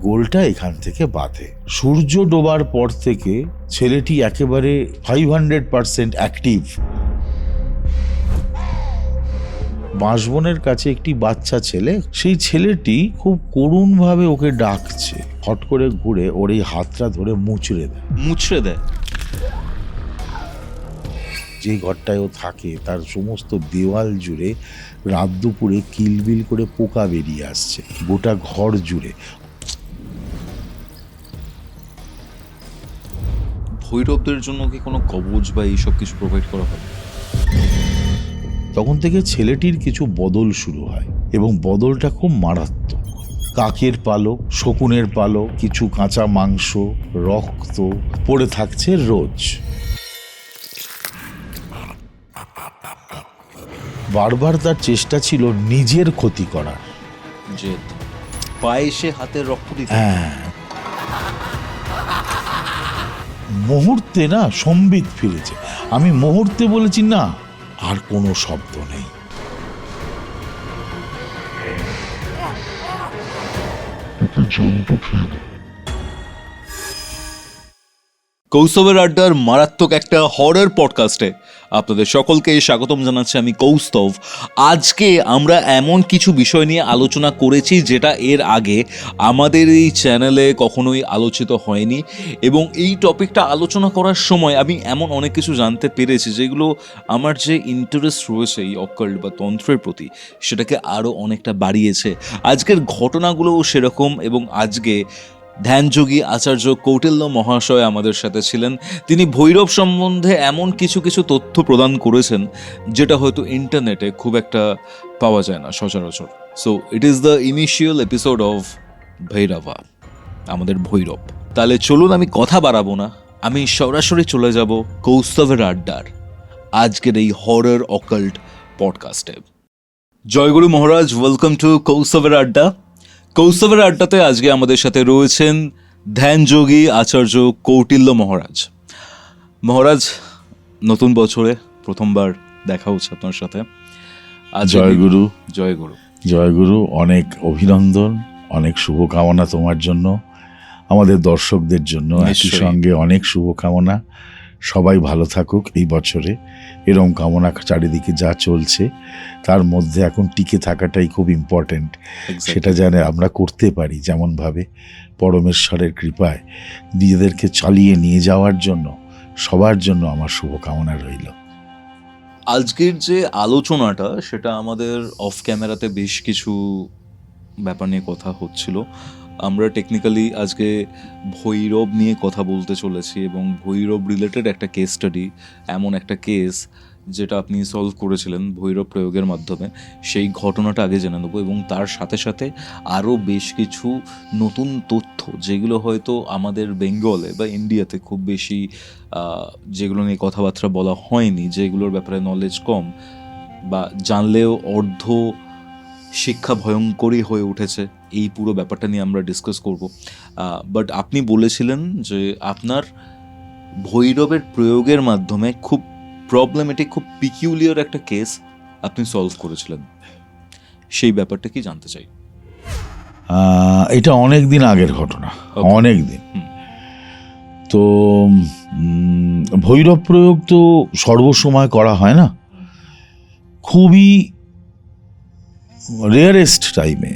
গোলটা এখান থেকে বাঁধে। সূর্য ডোবার পর থেকে ছেলেটি একেবারে 500% অ্যাক্টিভ। বাঁশবনের কাছে একটি বাচ্চা ছেলে, সেই ছেলেটি খুব করুণভাবে ওকে ডাকছে। হট করে ঘুরে ওর এই হাতটা ধরে মুচড়ে দেয়। যে ঘরটায় ও থাকে তার সমস্ত দেওয়াল জুড়ে রাত দুপুরে কিলবিল করে পোকা বেরিয়ে আসছে, গোটা ঘর জুড়ে। ভৈরবদের জন্য কি কোনো কবচ বা এইসব কিছু প্রোভাইড করা হয়? তখন থেকে ছেলেটির কিছু বদল শুরু হয় এবং বদলটা খুব মারাত্মক। কাকের পালক, শকুনের পালক, কিছু কাঁচা মাংস, রক্ত পড়ে থাকছে রোজ। বারবার তার চেষ্টা ছিল নিজের ক্ষতি করার। যে পায়ে সে হাতের রক্ত দিত। হ্যাঁ, মুহূর্তে না সম্বিত ফিরেছে। আমি মুহূর্তে বলেছি না, আর কোনো শব্দ নেই। কৌস্তবের আড্ডার মারাত্মক একটা হরর পডকাস্টে আপনাদের সকলকে স্বাগতম জানাচ্ছি আমি কৌস্তব। আজকে আমরা এমন কিছু বিষয় নিয়ে আলোচনা করেছি যেটা এর আগে আমাদের এই চ্যানেলে কখনোই আলোচিত হয়নি, এবং এই টপিকটা আলোচনা করার সময় আমি এমন অনেক কিছু জানতে পেরেছি যেগুলো আমার যে ইন্টারেস্ট রয়েছে এই অকাল্ট বা তন্ত্রের প্রতি সেটাকে আরও অনেকটা বাড়িয়েছে। আজকের ঘটনাগুলোও সেরকম, এবং আজকে ধ্যানযোগী আচার্য কৌটিল্য মহাশয় আমাদের সাথে ছিলেন। তিনি ভৈরব সম্বন্ধে এমন কিছু কিছু তথ্য প্রদান করেছেন যেটা হয়তো ইন্টারনেটে খুব একটা পাওয়া যায় না সচরাচর। So it is the initial episode of Bhairava, আমাদের ভৈরব। তাহলে চলুন আমি কথা বাড়াবো না, আমি সরাসরি চলে যাব কৌস্তবের আড্ডার আজকের এই হরর অকাল্ট পডকাস্টে। জয়গুরু মহারাজ, ওয়েলকাম টু কৌস্তবের আড্ডা। কৌস্তবের আড্ডাতে আজকে আমাদের সাথে রয়েছেন ধ্যানযোগী আচার্য কৌটিল্য মহারাজ। মহারাজ, নতুন বছরে প্রথমবার দেখা হচ্ছে আপনার সাথে। জয়গুরু। জয়গুরু। জয়গুরু। অনেক অভিনন্দন, অনেক শুভকামনা তোমার জন্য, আমাদের দর্শকদের জন্য একই সঙ্গে অনেক শুভকামনা। সবাই ভালো থাকুক এই বছরে, এরকম কামনা। চারিদিকে যা চলছে তার মধ্যে এখন টিকে থাকাটাই খুব ইম্পর্টেন্ট। সেটা যেন আমরা করতে পারি, যেমনভাবে পরমেশ্বরের কৃপায় নিজেদেরকে চালিয়ে নিয়ে যাওয়ার জন্য সবার জন্য আমার শুভকামনা রইল। আজকের যে আলোচনাটা সেটা আমাদের অফ ক্যামেরাতে বেশ কিছু ব্যাপার নিয়ে কথা হচ্ছিল। আমরা টেকনিক্যালি আজকে ভৈরব নিয়ে কথা বলতে চলেছি, এবং ভৈরব রিলেটেড একটা কেস স্টাডি, এমন একটা কেস যেটা আপনি সলভ করেছিলেন ভৈরব প্রয়োগের মাধ্যমে, সেই ঘটনাটা আগে জেনে নেবো, এবং তার সাথে সাথে আরও বেশ কিছু নতুন তথ্য যেগুলো হয়তো আমাদের বেঙ্গলে বা ইন্ডিয়াতে খুব বেশি যেগুলো নিয়ে কথাবার্তা বলা হয়নি, যেগুলোর ব্যাপারে নলেজ কম, বা জানলেও অর্ধ শিক্ষা ভয়ঙ্করই হয়ে উঠেছে। এই পুরো ব্যাপারটা নিয়ে আমরা ডিসকাস করব। বাট আপনি বলেছিলেন যে আপনার ভৈরবের প্রয়োগের মাধ্যমে খুব প্রবলেমেটিক, খুব পিকিউলিয়ার একটা কেস আপনি সলভ করেছিলেন। সেই ব্যাপারটা কি জানতে চাই। এটা অনেক দিন আগের ঘটনা, অনেক দিন। তো ভৈরব প্রয়োগ তো সর্বসময় করা হয় না, খুবই রেয়ারেস্ট টাইমে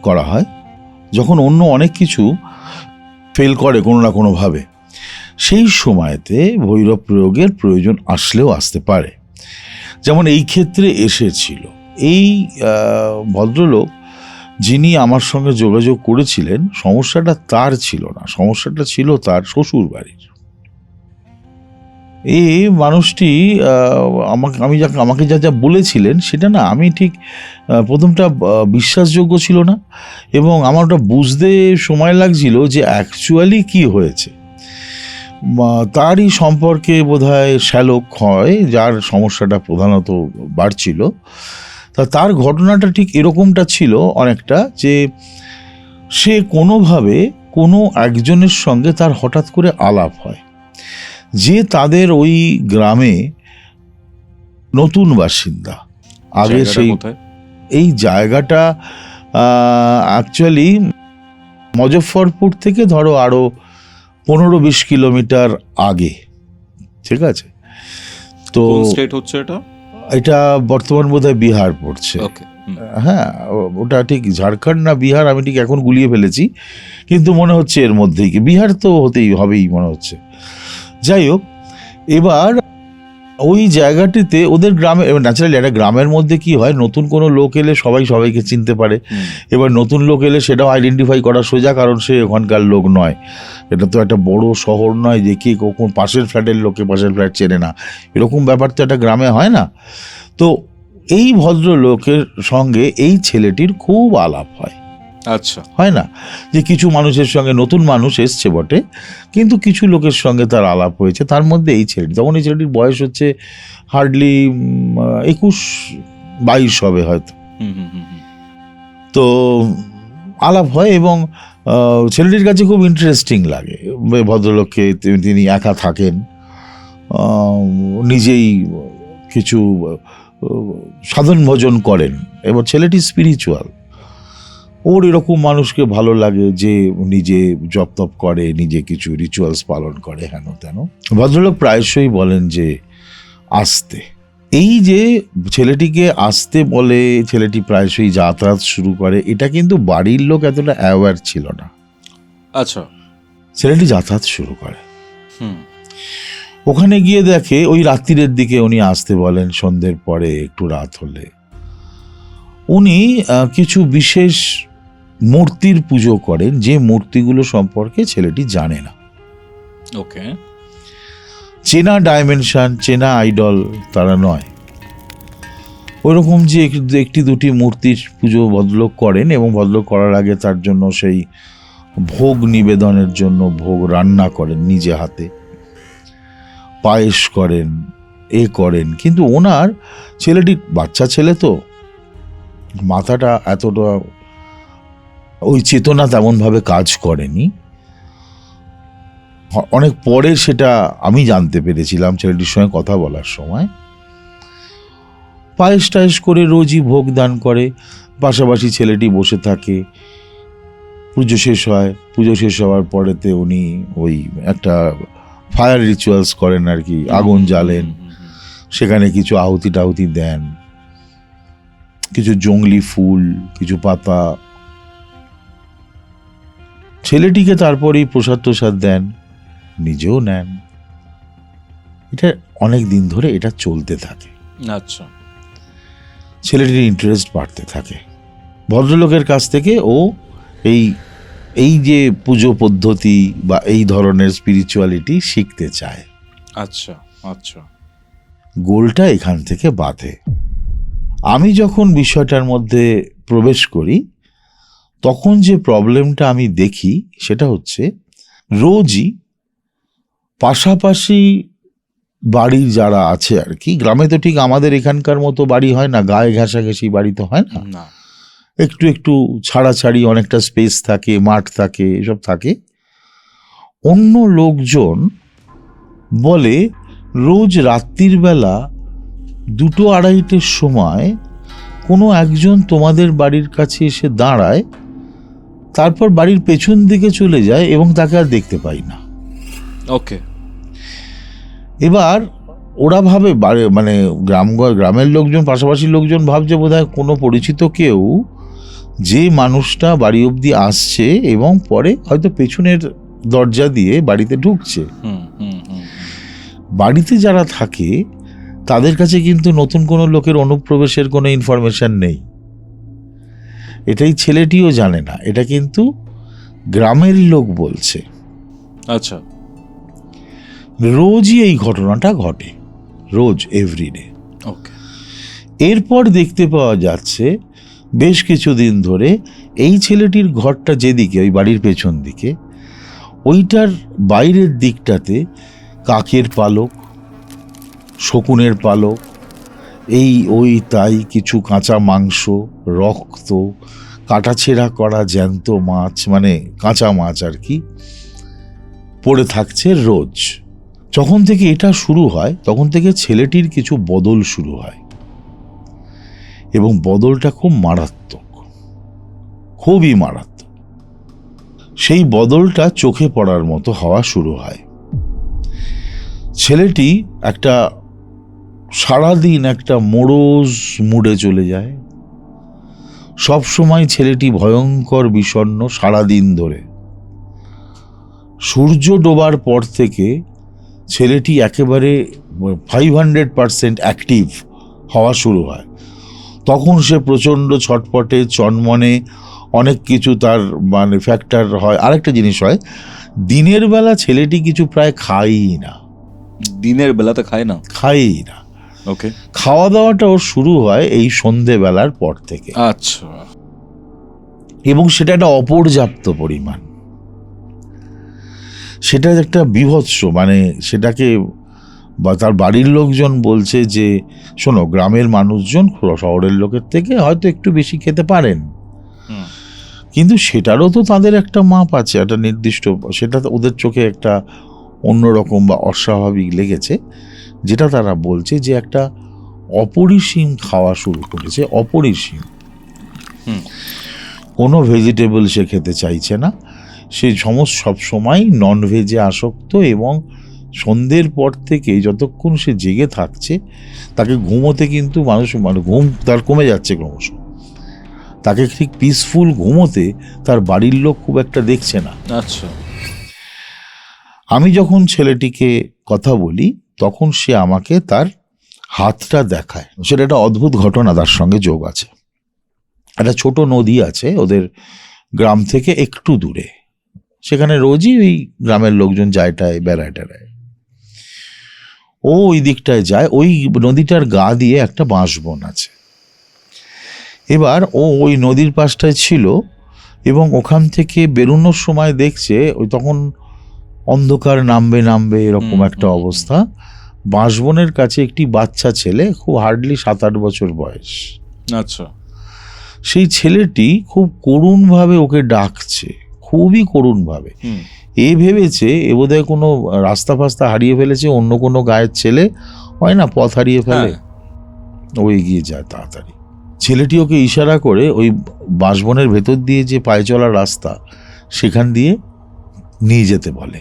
করা হয়, যখন অন্য অনেক কিছু ফেল করে কোনো না কোনোভাবে। সেই সময়তে ভৈরব প্রয়োগের প্রয়োজন আসলেও আসতে পারে, যেমন এই ক্ষেত্রে এসেছিল। এই ভদ্রলোক যিনি আমার সঙ্গে যোগাযোগ করেছিলেন, সমস্যাটা তার ছিল না, সমস্যাটা ছিল তার শ্বশুর বাড়ির। এই মানুষটি আমাকে যা যা বলেছিলেন সেটা না আমি ঠিক প্রথমটা বিশ্বাসযোগ্য ছিল না, এবং আমার ওটা বুঝতে সময় লাগছিল যে অ্যাকচুয়ালি কি হয়েছে। তারই সম্পর্কে বোধহয় শ্যালক হয়, যার সমস্যাটা প্রধানত বাড়ছিল। তার ঘটনাটা ঠিক এরকমটা ছিল অনেকটা, যে সে কোনোভাবে কোনো একজনের সঙ্গে তার হঠাৎ করে আলাপ হয়, যে তাদের ওই গ্রামে নতুন বাসিন্দা। আগে সেই এই জায়গাটা অ্যাকচুয়ালি মুজফ্ফরপুর থেকে ধরো আরো 15-20 কিলোমিটার আগে, ঠিক আছে? তো কোন স্টেট হচ্ছে এটা? এটা বর্তমান বোধহয় বিহার পড়ছে। ওকে। হ্যাঁ, ওটা ঠিক ঝাড়খণ্ড না বিহার আমি ঠিক এখন গুলিয়ে ফেলেছি, কিন্তু মনে হচ্ছে এর মধ্যেই, কি বিহার তো হবেই মনে হচ্ছে। যাই হোক, এবার ওই জায়গাটিতে ওদের গ্রামে, ন্যাচারালি একটা গ্রামের মধ্যে কি হয়, নতুন কোনো লোক এলে সবাই সবাইকে চিনতে পারে। এবার নতুন লোক এলে সেটাও আইডেন্টিফাই করা সোজা, কারণ সে ওখানকার লোক নয়। এটা তো একটা বড় শহর নয় যে কে কখন পাশের ফ্ল্যাটের লোকে পাশের ফ্ল্যাট চেনে না, এরকম ব্যাপার তো একটা গ্রামে হয় না। তো এই ভদ্রলোকের সঙ্গে এই ছেলেটির খুব আলাপ হয়। আচ্ছা। হয় না যে কিছু মানুষের সঙ্গে, নতুন মানুষ এসছে বটে, কিন্তু কিছু লোকের সঙ্গে তার আলাপ হয়েছে। তার মধ্যে এই ছেলেটি, তখন এই ছেলেটির বয়স হচ্ছে হার্ডলি 21-22 হবে হয়তো। তো আলাপ হয় এবং ছেলেটির কাছে খুব ইন্টারেস্টিং লাগে। ভদ্রলোককে, তিনি একা থাকেন, নিজেই কিছু সাধন ভজন করেন, এবার ছেলেটি স্পিরিচুয়াল। ওর এরকম মানুষকে ভালো লাগে যে নিজে জপ তপ করে, নিজে কিছু রিচুয়ালস পালন করে, হেন তেন। ভদ্রলোক প্রায়শই বলেন যে আসতে, এই যে ছেলেটিকে আসতে বলে, ছেলেটি প্রায়শই যাতায়াত শুরু করে, এটা কিন্তু বাড়ির লোক এতটা অ্যাওয়্যার ছিল না। আচ্ছা। ছেলেটি যাতায়াত শুরু করে, ওখানে গিয়ে দেখে ওই রাত্রিরের দিকে উনি আসতে বলেন, সন্ধ্যের পরে একটু রাত হলে উনি কিছু বিশেষ মূর্তির পুজো করেন, যে মূর্তিগুলো সম্পর্কে ছেলেটি জানে না। ওকে। চেনা ডাইমেনশন, চেনা আইডল তারা নয়, ওইরকম যে একটি দুটি মূর্তির পুজো ভদ্রলোক করেন, এবং ভদ্রলোক করার আগে তার জন্য সেই ভোগ নিবেদনের জন্য ভোগ রান্না করেন নিজে হাতে, পায়েস করেন, করেন। কিন্তু ওনার ছেলেটি বাচ্চা ছেলে তো, মাথাটা এতটা ওই চেতনা তেমনভাবে কাজ করেনি। অনেক পরে সেটা আমি জানতে পেরেছিলাম ছেলেটির সঙ্গে কথা বলার সময়। পায়েস টায়েস করে রোজই ভোগ দান করে, পাশাপাশি ছেলেটি বসে থাকে। পুজো শেষ হয়, পুজো শেষ হওয়ার পরেতে উনি ওই একটা ফায়ার রিচুয়ালস করেন আর কি, আগুন জ্বালেন, সেখানে কিছু আহুতি টাহুতি দেন, কিছু জংলি ফুল, কিছু পাতা। ছেলেটিকে তারপরেই প্রসাদ টোসাদ দেন, নিজেও নেন। এটা অনেক দিন ধরে এটা চলতে থাকে। আচ্ছা। ছেলেটির ইন্টারেস্ট বাড়তে থাকে। ভদ্রলোকের কাছ থেকে ও এই যে পুজো পদ্ধতি বা এই ধরনের স্পিরিচুয়ালিটি শিখতে চায়। আচ্ছা আচ্ছা। গোলটা এখান থেকে বাঁধে। আমি যখন বিষয়টার মধ্যে প্রবেশ করি, তখন যে প্রবলেমটা আমি দেখি সেটা হচ্ছে, রোজই পাশাপাশি বাড়ির যারা আছে আর কি, গ্রামে তো ঠিক আমাদের এখানকার মতো বাড়ি হয় না, গায়ে ঘেঁষাঘেঁষি বাড়ি তো হয় না, একটু একটু ছাড়াছাড়ি, অনেকটা স্পেস থাকে, মাঠ থাকে, এসব থাকে। অন্য লোকজন বলে রোজ রাত্রির বেলা 2-2:30 সময় কোনো একজন তোমাদের বাড়ির কাছে এসে দাঁড়ায়, তারপর বাড়ির পেছন দিকে চলে যায় এবং তাকে আর দেখতে পাই না। ওকে। এবার ওরা ভাবে, মানে গ্রামের লোকজন, পাশাপাশি লোকজন ভাবছে বোধহয় কোনো পরিচিত কেউ যে মানুষটা বাড়ি অবধি আসছে এবং পরে হয়তো পেছনের দরজা দিয়ে বাড়িতে ঢুকছে। বাড়িতে যারা থাকে তাদের কাছে কিন্তু নতুন কোনো লোকের অনুপ্রবেশের কোনো ইনফরমেশন নেই, এটাই ছেলেটিও জানে না, এটা কিন্তু গ্রামের লোক বলছে। আচ্ছা। রোজই এই ঘটনাটা ঘটে, রোজ, এভরিডে। ওকে। এরপর দেখতে পাওয়া যাচ্ছে বেশ কিছুদিন ধরে এই ছেলেটির ঘরটা যেদিকে, ওই বাড়ির পেছন দিকে, ওইটার বাইরের দিকটাতে কাকের পালক, শকুনের পালক, তাই কিছু কাঁচা মাংস, রক্ত, কাটাছেঁড়া করা জ্যান্ত মাছ, মানে কাঁচা মাছ আর কি, পড়ে থাকছে রোজ। যখন থেকে এটা শুরু হয় তখন থেকে ছেলেটির কিছু বদল শুরু হয়, এবং বদলটা খুব মারাত্মক, খুবই মারাত্মক। সেই বদলটা চোখে পড়ার মতো হওয়া শুরু হয়। ছেলেটি একটা সারাদিন একটা মোড়জ মুডে চলে যায়। সব সময় ছেলেটি ভয়ঙ্কর বিষণ্ণ সারাদিন ধরে। সূর্য ডোবার পর থেকে ছেলেটি একেবারে 500% অ্যাক্টিভ হওয়া শুরু হয়। তখন সে প্রচণ্ড ছটপটে, চনমনে, অনেক কিছু তার মানে ফ্যাক্টর হয়। আরেকটা জিনিস হয়, দিনের বেলা ছেলেটি কিছু প্রায় খায়ই না। দিনের বেলাতে খায় না? খায়ই না। ওকে। খাওয়া দাওয়াটা ওর শুরু হয় এই সন্ধেবেলার পর থেকে। আচ্ছা। এবং সেটা একটা অপর্যাপ্ত পরিমাণ, সেটা একটা বীভৎস, মানে সেটাকে বা তার বাড়ির লোকজন বলছে যে শোনো, গ্রামের মানুষজন শহরের লোকের থেকে হয়তো একটু বেশি খেতে পারেন, কিন্তু সেটারও তো তাদের একটা মাপ আছে, একটা নির্দিষ্ট, সেটা ওদের চোখে একটা অন্যরকম বা অস্বাভাবিক লেগেছে, যেটা তারা বলছে যে একটা অপরিসীম খাওয়া শুরু করেছে। অপরিসীম, কোনো ভেজিটেবল সে খেতে চাইছে না। সে সব সময় ননভেজে আসক্ত, এবং সন্ধ্যের পর থেকে যতক্ষণ সে জেগে থাকছে, তাকে ঘুমোতে কিন্তু মানে ঘুম তার কমে যাচ্ছে ক্রমশ। তাকে ঠিক পিসফুল ঘুমোতে তার বাড়ির লোক খুব একটা দেখছে না। আচ্ছা। আমি যখন ছেলেটিকে কথা বলি তখন সে আমাকে তার হাতটা দেখায়। সেটা একটা অদ্ভুত ঘটনা তার সঙ্গে যোগ আছে। একটা ছোট নদী আছে ওদের গ্রাম থেকে একটু দূরে, সেখানে রোজই ওই গ্রামের লোকজন যায় টায়, বেড়ায় টেড়ায়। ও ওই দিকটায় যায়। ওই নদীটার গা দিয়ে একটা বাঁশবন আছে। এবার ও ওই নদীর পাশটায় ছিল, এবং ওখান থেকে বেরোনোর সময় দেখছে ওই তখন অন্ধকার নামবে এরকম একটা অবস্থা। বাঁশবনের কাছে একটি বাচ্চা ছেলে, খুব হার্ডলি 7-8 বছর বয়স। আচ্ছা। সেই ছেলেটি খুব করুণভাবে ওকে ডাকছে, খুবই করুণভাবে। এ ভেবেছে এ বোধহয় কোনো রাস্তা ফাস্তা হারিয়ে ফেলেছে, অন্য কোনো গায়ের ছেলে হয় না, পথ হারিয়ে ফেলে, ও এগিয়ে যায় তাড়াতাড়ি। ছেলেটি ওকে ইশারা করে ওই বাঁশবনের ভেতর দিয়ে যে পায়ে চলার রাস্তা, সেখান দিয়ে নিয়ে যেতে বলে।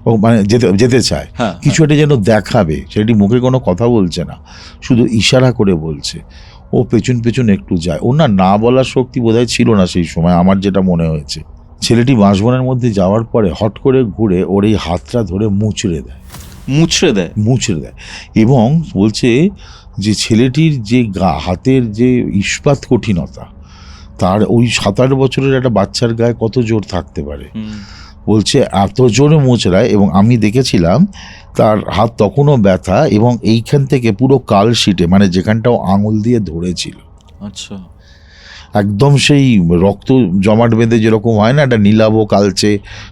ও মানে যেতে চায়, কিছু একটা যেন দেখাবে। ছেলেটি মুখে কোনো কথা বলছে না, শুধু ইশারা করে বলছে। ও পেছন পেছন একটু যায়। ওর না বলার শক্তি বোধহয় ছিল না সেই সময়, আমার যেটা মনে হয়েছে। ছেলেটি বাঁশবনের মধ্যে যাওয়ার পরে হট করে ঘুরে ওর এই হাতটা ধরে মুচড়ে দেয়, এবং বলছে যে ছেলেটির যে হাতের যে ইস্পাত কঠিনতা, তার ওই 7-8 বছরের একটা বাচ্চার গায়ে কত জোর থাকতে পারে। বলছে এত জোরে মোচড়ায়, এবং আমি দেখেছিলাম তার হাত তখনও ব্যথা, এবং এইখান থেকে পুরো কালশিটে, মানে যেখানটাও আঙুল দিয়ে ধরেছিল, আচ্ছা, একদম সেই রক্ত জমাট বেঁধে যেরকম হয় না, একটা নীলাভ কালচে,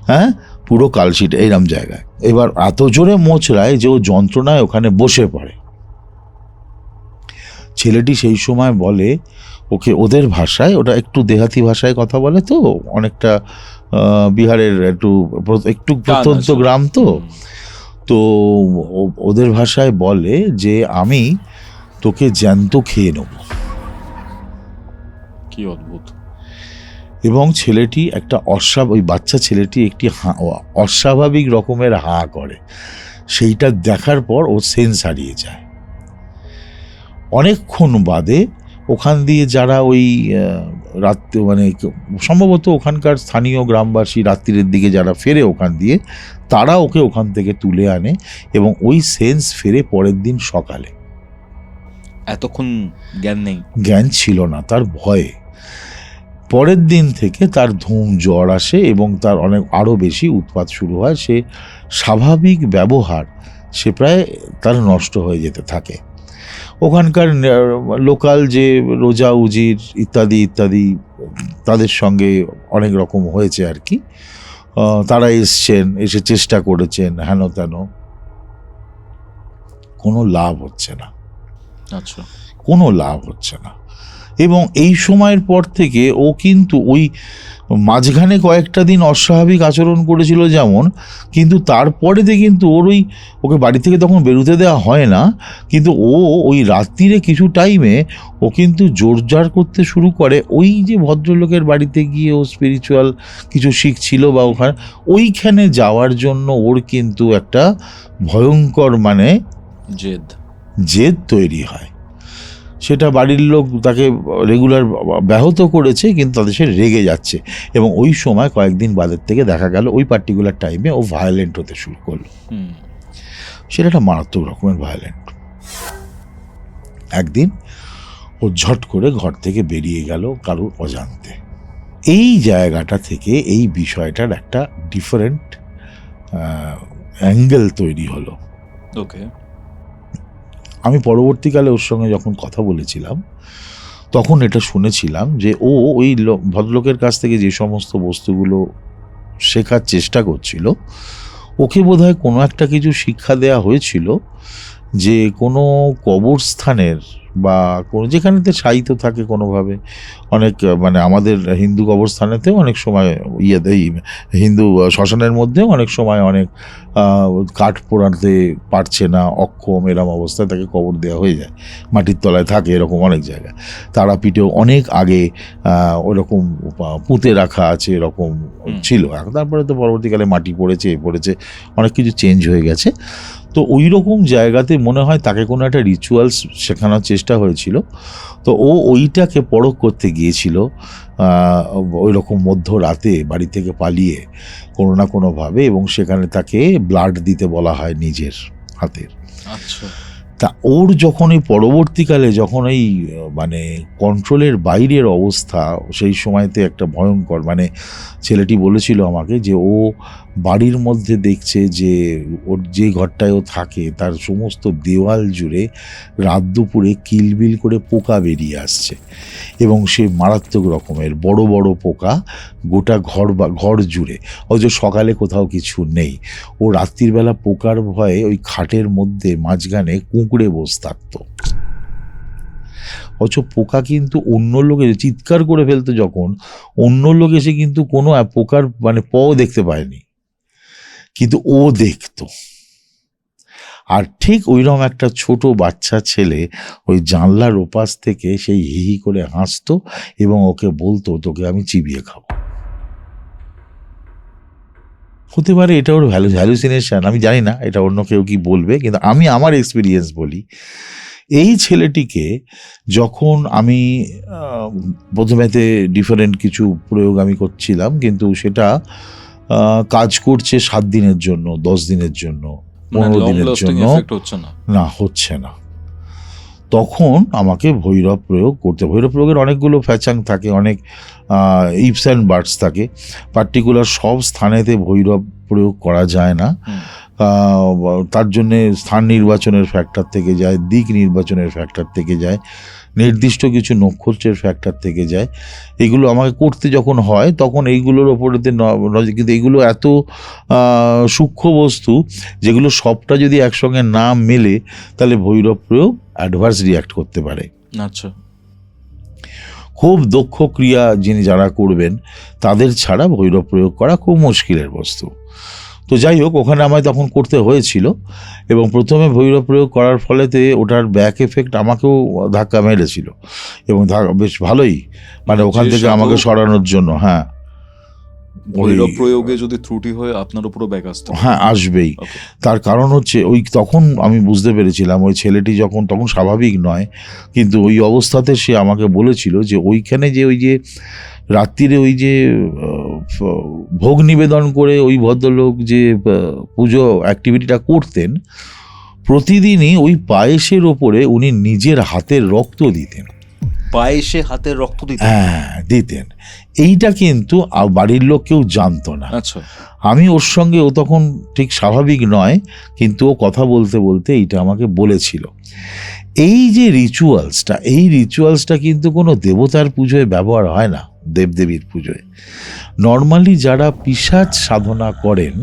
হ্যাঁ, পুরো কালশিট এইরকম জায়গায়। এবার এত জোরে মোচড়ায় যে ও যন্ত্রণায় ওখানে বসে পড়ে। ছেলেটি সেই সময় বলে ওকে, ওদের ভাষায়, ওটা একটু দেহাতি ভাষায় কথা বলে, তো অনেকটা বিহারের একটু প্রত্যন্ত গ্রাম, তো ওদের ভাষায় বলে যে আমি তোকে জ্যান্ত খেয়ে নেব। কি অদ্ভুত। এবং ছেলেটি একটা ওই বাচ্চা ছেলেটি একটি অস্বাভাবিক রকমের হাঁ করে। সেইটা দেখার পর ও সেন্স হারিয়ে যায়। অনেকক্ষণ বাদে ওখান দিয়ে যারা ওই রাত্রে, মানে সম্ভবত ওখানকার স্থানীয় গ্রামবাসী রাত্রির দিকে যারা ফেরে ওখান দিয়ে, তারা ওকে ওখান থেকে তুলে আনে, এবং ওই সেন্স ফেরে পরের দিন সকালে। এতক্ষণ জ্ঞান ছিল না তার ভয়ে। পরের দিন থেকে তার জ্বর আসে, এবং তার আরও বেশি উৎপাত শুরু হয়। সে স্বাভাবিক ব্যবহার সে প্রায় তার নষ্ট হয়ে যেতে থাকে। ওখানকার লোকাল যে রোজা উজির ইত্যাদি ইত্যাদি, তাদের সঙ্গে অনেক রকম হয়েছে আর কি। তারা এসে চেষ্টা করেছেন, হেন তেন, কোনো লাভ হচ্ছে না। আচ্ছা, কোনো লাভ হচ্ছে না। এবং এই সময়ের পর থেকে ও কিন্তু ওই মাঝখানে কয়েকটা দিন অস্বাভাবিক আচরণ করেছিল যেমন, কিন্তু তারপরেতে কিন্তু ওকে বাড়ি থেকে তখন বেরোতে দেওয়া হয় না, কিন্তু ওই রাত্রিরে কিছু টাইমে ও কিন্তু জোরজার করতে শুরু করে ওই যে ভদ্রলোকের বাড়িতে গিয়ে ও স্পিরিচুয়াল কিছু শিখছিল বা ওইখানে যাওয়ার জন্য ওর কিন্তু একটা ভয়ঙ্কর জেদ তৈরি হয়। সেটা বাড়ির লোক তাকে রেগুলার ব্যাহত করেছে, কিন্তু তাদের সে রেগে যাচ্ছে, এবং ওই সময় কয়েকদিন বাদের থেকে দেখা গেল ওই পার্টিকুলার টাইমে ও ভায়োলেন্ট হতে শুরু করলো। সেটা একটা মারাত্মক রকমের ভায়োলেন্ট। একদিন ও ঝট করে ঘর থেকে বেরিয়ে গেল কারোর অজান্তে। এই জায়গাটা থেকে এই বিষয়টার একটা ডিফারেন্ট অ্যাঙ্গেল তৈরি হলো। ওকে। আমি পরবর্তীকালে ওর সঙ্গে যখন কথা বলেছিলাম তখন এটা শুনেছিলাম যে ও ওই ভদ্রলোকের কাছ থেকে যে সমস্ত বস্তুগুলো শেখার চেষ্টা করছিল, ওকে বোধহয় কোনো একটা কিছু শিক্ষা দেয়া হয়েছিল যে কোনো কবরস্থানের বা কোনো যেখানেতে শায়িত থাকে কোনোভাবে, অনেক আমাদের হিন্দু কবরস্থানেতেও অনেক সময় হিন্দু শ্মশানের মধ্যেও অনেক সময় অনেক কাঠ পোড়াতে পারছে না, অক্ষম এরম অবস্থায় তাকে কবর দেওয়া হয়ে যায়, মাটির তলায় থাকে, এরকম অনেক জায়গায়। তারাপীঠেও অনেক আগে ওরকম পুঁতে রাখা আছে, এরকম ছিল। এখন তারপরে তো পরবর্তীকালে মাটি পড়েছে অনেক কিছু চেঞ্জ হয়ে গেছে। তো ওই রকম জায়গাতে মনে হয় তাকে কোনো একটা রিচুয়ালস শেখানোর চেষ্টা হয়েছিল। তো ওইটাকে পরখ করতে গিয়েছিল ওই রকম মধ্যরাতে বাড়ি থেকে পালিয়ে কোনো না কোনোভাবে, এবং সেখানে তাকে ব্লাড দিতে বলা হয় নিজের হাতের। আচ্ছা। তা ওর যখন এই পরবর্তীকালে যখন এই কন্ট্রোলের বাইরের অবস্থা, সেই সময়তে একটা ভয়ঙ্কর ছেলেটি বলেছিল আমাকে যে ও বাড়ির মধ্যে দেখছে যে ওর যে ঘরটায় ও থাকে তার সমস্ত দেওয়াল জুড়ে রাত দুপুরে কিলবিল করে পোকা বেরিয়ে আসছে, এবং সে মারাত্মক রকমের বড় বড় পোকা গোটা ঘর জুড়ে। অথচ সকালে কোথাও কিছু নেই, ও রাত্রিবেলা পোকার ভয়ে ওই খাটের মধ্যে মাঝখানে কুঁকড়ে বসে থাকতো। অথচ পোকা কিন্তু অন্য লোক চিৎকার করে ফেলতো যখন, অন্য লোক এসে কিন্তু কোনো পোকার পও দেখতে পায়নি, কিন্তু ও দেখতো। আর ঠিক ওইরকম একটা ছোট বাচ্চা ছেলে ওই জানলার ওপাশ থেকে সেই হি করে হাসতো এবং ওকে বলতো, তোকে আমি চিবিয়ে খাবো। হতে পারে এটা ওর হ্যালুসিনেশন, আমি জানি না, এটা অন্য কেউ কি বলবে, কিন্তু আমি আমার এক্সপিরিয়েন্স বলি। এই ছেলেটিকে যখন আমি প্রথমেতে ডিফারেন্ট কিছু প্রয়োগ আমি করছিলাম, কিন্তু সেটা কাজ করছে 7 দিনের জন্য, 10 দিনের জন্য, 15 দিনের জন্য না, হচ্ছে না। তখন আমাকে ভৈরব প্রয়োগ করতে, ভৈরব প্রয়োগের অনেকগুলো ফ্যাচাং থাকে, অনেক ইপস অ্যান্ড বার্ডস থাকে, পার্টিকুলার সব স্থানেতে ভৈরব প্রয়োগ করা যায় না। তার জন্যে স্থান নির্বাচনের ফ্যাক্টর থেকে যায়, দিক নির্বাচনের ফ্যাক্টর থেকে যায়, নির্দিষ্ট কিছু নক্ষত্রের ফ্যাক্টর থেকে যায়। এগুলো আমাকে করতে যখন হয় তখন এইগুলোর ওপরেতে কিন্তু এইগুলো এত সূক্ষ্ম বস্তু যেগুলো সবটা যদি একসঙ্গে না মেলে তাহলে ভৈরব প্রয়োগ অ্যাডভার্স রিয়াক্ট করতে পারে। আচ্ছা। খুব দক্ষ ক্রিয়া যারা করবেন তাদের ছাড়া ভৈরব প্রয়োগ করা খুব মুশকিলের বস্তু। তো যাই হোক, ওখানে আমায় তখন করতে হয়েছিল, এবং প্রথমে ভৈরব প্রয়োগ করার ফলেতে ওটার ব্যাক এফেক্ট আমাকেও ধাক্কা মেরেছিল, এবং বেশ ভালোই ওখান থেকে আমাকে সরানোর জন্য। হ্যাঁ, ভৈরব প্রয়োগে যদি ত্রুটি হয় আপনার উপরও ব্যাক আসতে, হ্যাঁ আসবেই। তার কারণ হচ্ছে তখন আমি বুঝতে পেরেছিলাম ওই ছেলেটি তখন স্বাভাবিক নয়, কিন্তু ওই অবস্থাতে সে আমাকে বলেছিল যে ওইখানে যে ওই যে রাত্রিরে ওই যে ভোগ নিবেদন করে ওই ভদ্রলোক যে পুজো অ্যাক্টিভিটিটা করতেন, প্রতিদিনই ওই পায়েসের ওপরে উনি নিজের হাতের রক্ত দিতেন। পায়েসে হাতের রক্ত দিতেন? হ্যাঁ, দিতেন। এইটা কিন্তু বাড়ির লোক কেউ জানতো না। আচ্ছা। আমি ওর সঙ্গে, ও তখন ঠিক স্বাভাবিক নয়, কিন্তু ও কথা বলতে বলতে এইটা আমাকে বলেছিল। এই যে রিচুয়ালসটা কিন্তু কোনো দেবতার পুজোয় ব্যবহার হয় না, দেবদেবীর পুজোয়। নর্মালি যারা পিশাচ সাধনা করেন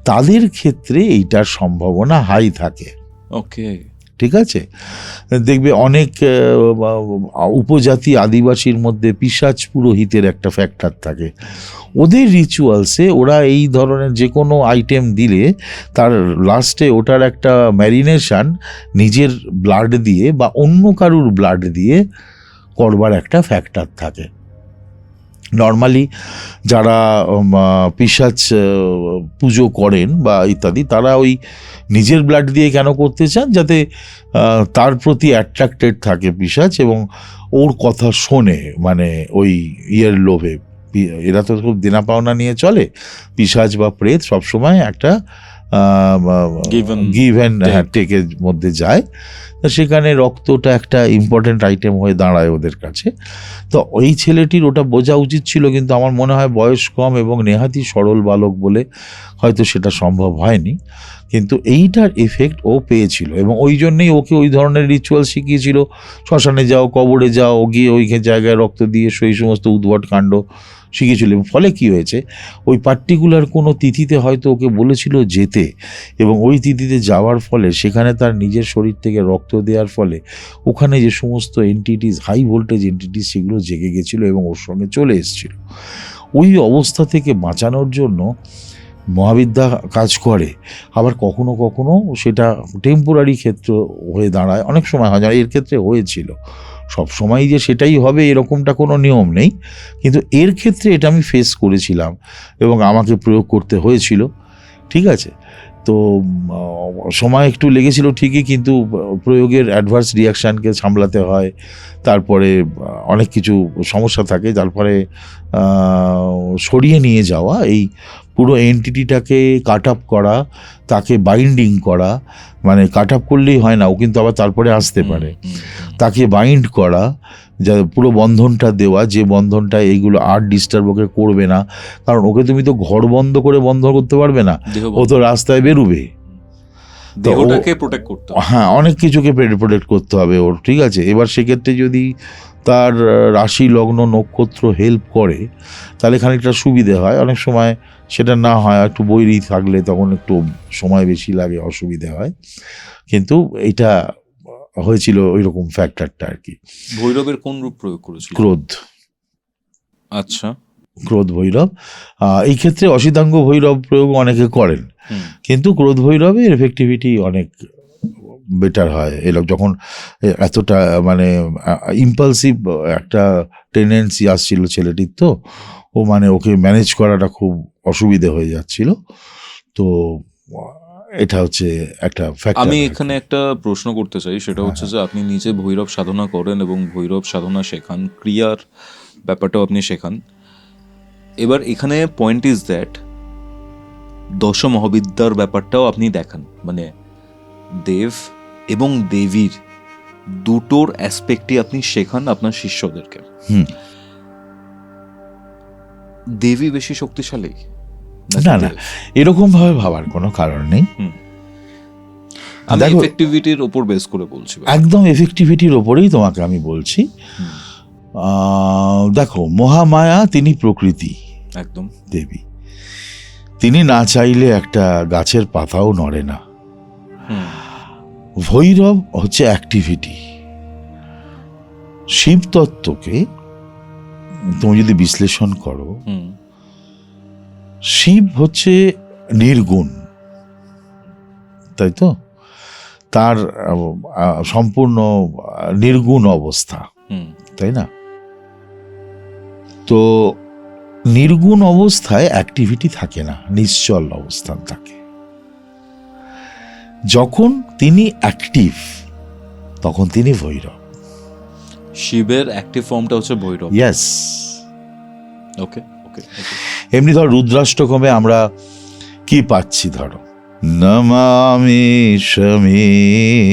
তাদের ক্ষেত্রে এইটার সম্ভাবনা হাই থাকে। ওকে, ঠিক আছে? দেখবে অনেক উপজাতি আদিবাসীর মধ্যে পিশাচ পুরোহিতের একটা ফ্যাক্টর থাকে। ওদের রিচুয়ালসে ওরা এই ধরনের যে কোনো আইটেম দিলে তার লাস্টে ওটার একটা ম্যারিনেশন নিজের ব্লাড দিয়ে বা অন্য কারুর ব্লাড দিয়ে করবার একটা ফ্যাক্টর থাকে। নর্মালি যারা পিশাচ পুজো করেন বা ইত্যাদি, তারা ওই নিজের ব্লাড দিয়ে কেন করতে চান, যাতে তার প্রতি অ্যাট্রাক্টেড থাকে পিশাচ এবং ওর কথা শোনে, মানে ওই ইয়ের লোভে। এরা তো খুব দেনা পাওনা নিয়ে চলে, পিশাচ বা প্রেত সবসময় একটা গিভ অ্যান্ড টেকের মধ্যে যায়। তো সেখানে রক্তটা একটা ইম্পর্ট্যান্ট আইটেম হয়ে দাঁড়ায় ওদের কাছে। তো ওই ছেলেটির ওটা বোঝা উচিত ছিল, কিন্তু আমার মনে হয় বয়স কম এবং নেহাতি সরল বালক বলে হয়তো সেটা সম্ভব হয়নি। কিন্তু এইটার এফেক্ট ও পেয়েছিল এবং ওই জন্যেই ওকে ওই ধরনের রিচুয়াল শিখিয়েছিল। শ্মশানে যাও, কবরে যাও, গিয়ে ওই জায়গায় রক্ত দিয়ে সেই সমস্ত উদ্ভট কাণ্ড শিখেছিল। ফলে কি হয়েছে, ওই পার্টিকুলার কোনো তিথিতে হয়তো ওকে বলেছিল যেতে, এবং ওই তিথিতে যাওয়ার ফলে সেখানে তার নিজের শরীর থেকে রক্ত দেওয়ার ফলে ওখানে যে সমস্ত এন্টিটিস, হাই ভোল্টেজ এন্টিটিস, সেগুলো জেগে গেছিলো এবং ওর সঙ্গে চলে এসেছিল। ওই অবস্থা থেকে বাঁচানোর জন্য মহাবিদ্যা কাজ করে। আবার কখনো কখনো সেটা টেম্পোরারি ক্ষেত্র হয়ে দাঁড়ায়, অনেক সময় হয়, এর ক্ষেত্রে হয়েছিল। সব সময়ই যে সেটাই হবে এরকমটা কোনো নিয়ম নেই, কিন্তু এর ক্ষেত্রে এটা আমি ফেস করেছিলাম এবং আমাকে প্রয়োগ করতে হয়েছিল। ঠিক আছে, তো সময় একটু লেগেছিল ঠিকই, কিন্তু প্রয়োগের অ্যাডভার্স রিয়াকশানকে সামলাতে হয়। তারপরে অনেক কিছু সমস্যা থাকে, তারপরে সরিয়ে নিয়ে যাওয়া, এই পুরো এন্টিটিটাকে কাট আপ করা, তাকে বাইন্ডিং করা, মানে কাট আপ করলেই হয় না, ও কিন্তু আবার তারপরে আসতে পারে। তাকে বাইন্ড করা, যা পুরো বন্ধনটা দেওয়া, যে বন্ধনটা এইগুলো আর ডিস্টার্ব ওকে করবে না, কারণ ওকে তুমি তো ঘর বন্ধ করে বন্ধ করতে পারবে না, ও তো রাস্তায় বেরোবে, দেহটাকে প্রোটেক্ট করতে হবে। হ্যাঁ, অনেক কিছুকে প্রোটেক্ট করতে হবে ওর। ঠিক আছে, এবার সেক্ষেত্রে যদি তার রাশি লগ্ন নক্ষত্র হেল্প করে তাহলে খানিকটা সুবিধে হয়। অনেক সময় সেটা না হয়, একটু বৈরী থাকলে তখন একটু সময় বেশি লাগে, অসুবিধে হয়। কিন্তু এটা হয়েছিল ওই রকম ফ্যাক্টরটা আর কি। ভৈরবের কোন রূপ প্রয়োগ করেছিল? ক্রোধ। আচ্ছা, ক্রোধ ভৈরব। এই ক্ষেত্রে অসিতাঙ্গ ভৈরব প্রয়োগ অনেকে করেন, কিন্তু ক্রোধ ভৈরবের এফেক্টিভিটি অনেক বেটার হয়। এরকম যখন এতটা মানে ইম্পালসিভ একটা টেন্ডেন্সি আসছিল ছেলেটির, তো ও মানে ওকে ম্যানেজ করাটা খুব অসুবিধে হয়ে যাচ্ছিল। তো এটা হচ্ছে একটা ফ্যাক্টর। আমি এখানে একটা প্রশ্ন করতে চাই, সেটা হচ্ছে যে আপনি নিজে ভৈরব সাধনা করেন এবং ভৈরব সাধনা শেখান, ক্রিয়ার ব্যাপারটাও আপনি শেখান। এবার এখানে পয়েন্ট ইজ দ্যাট দশ মহাবিদ্যার ব্যাপারটাও আপনি দেখান, মানে দেব এবং দেবীর দুটোর অ্যাসপেক্টই আপনি শেখান আপনার শিষ্যদেরকে। দেবী বেশি শক্তিশালী? না না, এরকম ভাবে ভাবার কোনো কারণ নেই। আমি এফেক্টিভিটির উপর বেস করে বলছি, একদম এফেক্টিভিটির ওপরেই তোমাকে আমি বলছি। দেখো, মহামায়া তিনি প্রকৃতি, একদম দেবী। তিনি না চাইলে একটা গাছের পাতাও নড়ে না। ভৈরব হচ্ছে অ্যাক্টিভিটি। শিব তত্ত্বকে তুমি যদি বিশ্লেষণ করো, শিব হচ্ছে নির্গুণ, তাই তো? তার সম্পূর্ণ নির্গুণ অবস্থা, তাই না? তো নির্গুণ অবস্থায় অ্যাক্টিভিটি থাকে না, নিশ্চল অবস্থান থাকে। যখন তিনি অ্যাক্টিভ তখন তিনি ভৈরব। শিবের অ্যাক্টিভ ফর্মটা হচ্ছে ভৈরব। ইয়েস। ওকে ওকে। এমনি ধর রুদ্রাষ্টকমে আমরা কি পাচ্ছি, ধরো নমামি শমীষণ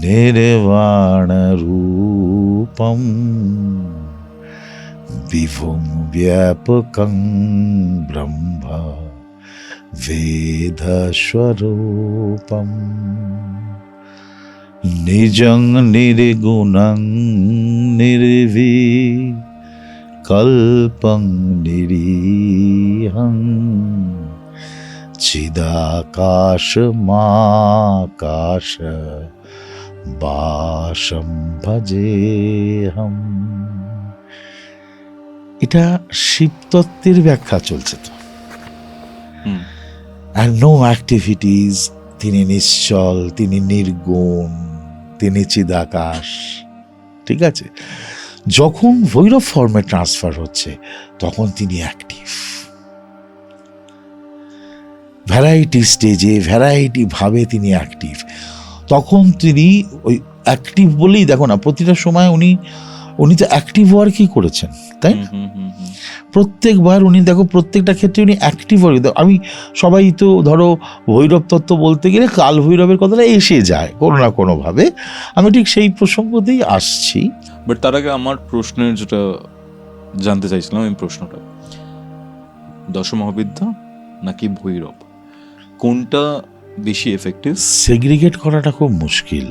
নির্বাণ রূপম বিভুম ব্যাপকং ব্রহ্ম বেদস্বরূপম নিজং নির্গুণং নির্বিকল্পং নিরীহং চিদাকাশমাকাশ বাসম ভজেহম। এটা শিবতত্ত্বের ব্যাখ্যা চলছে তো। আর নো অ্যাক্টিভিটিস, তিনি নিশ্চল, তিনি নির্গুণ, তিনি চিদাকাশ। ঠিক আছে, যখন ভৈরব ফর্মে ট্রান্সফার হচ্ছে তখন তিনি অ্যাক্টিভ, ভ্যারাইটি স্টেজে ভ্যারাইটি ভাবে তিনি অ্যাক্টিভ। তখন তিনি ওই অ্যাক্টিভ বলেই দেখো না, প্রতিটা সময় উনি তো অ্যাক্টিভ হওয়ার কি করেছেন, তাই না? প্রত্যেকবার উনি দেখো, প্রত্যেকটা ক্ষেত্রে উনি অ্যাক্টিভ হয়ে। আমি সবাই তো ধরো ভৈরব তত্ত্ব বলতে গেলে কাল ভৈরবের কথাটা এসে যায় কোনো না কোনোভাবে। আমি ঠিক সেই প্রসঙ্গতেই আসছি। বাট তার আগে আমার প্রশ্নের যেটা জানতে চাইছিলাম, এই প্রশ্নটা, দশমহাবিদ্যা নাকি ভৈরব, কোনটা বেশি এফেক্টিভ? সেগ্রিগেট করাটা খুব মুশকিল।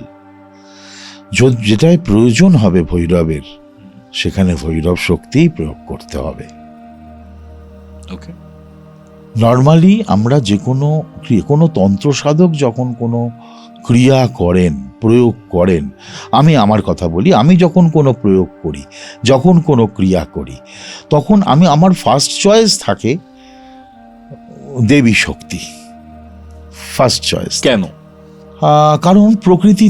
যেটাই প্রয়োজন হবে ভৈরবের, সেখানে ভৈরব শক্তিই প্রয়োগ করতে হবে। ওকে। নর্মালি আমরা যে কোনো তন্ত্র সাধক যখন কোনো ক্রিয়া করেন, প্রয়োগ করেন, আমি আমার কথা বলি, আমি যখন কোনো প্রয়োগ করি, যখন কোনো ক্রিয়া করি, তখন আমার ফার্স্ট চয়েস থাকে দেবী শক্তি, ফার্স্ট চয়েস। কেন? কারণ প্রকৃতি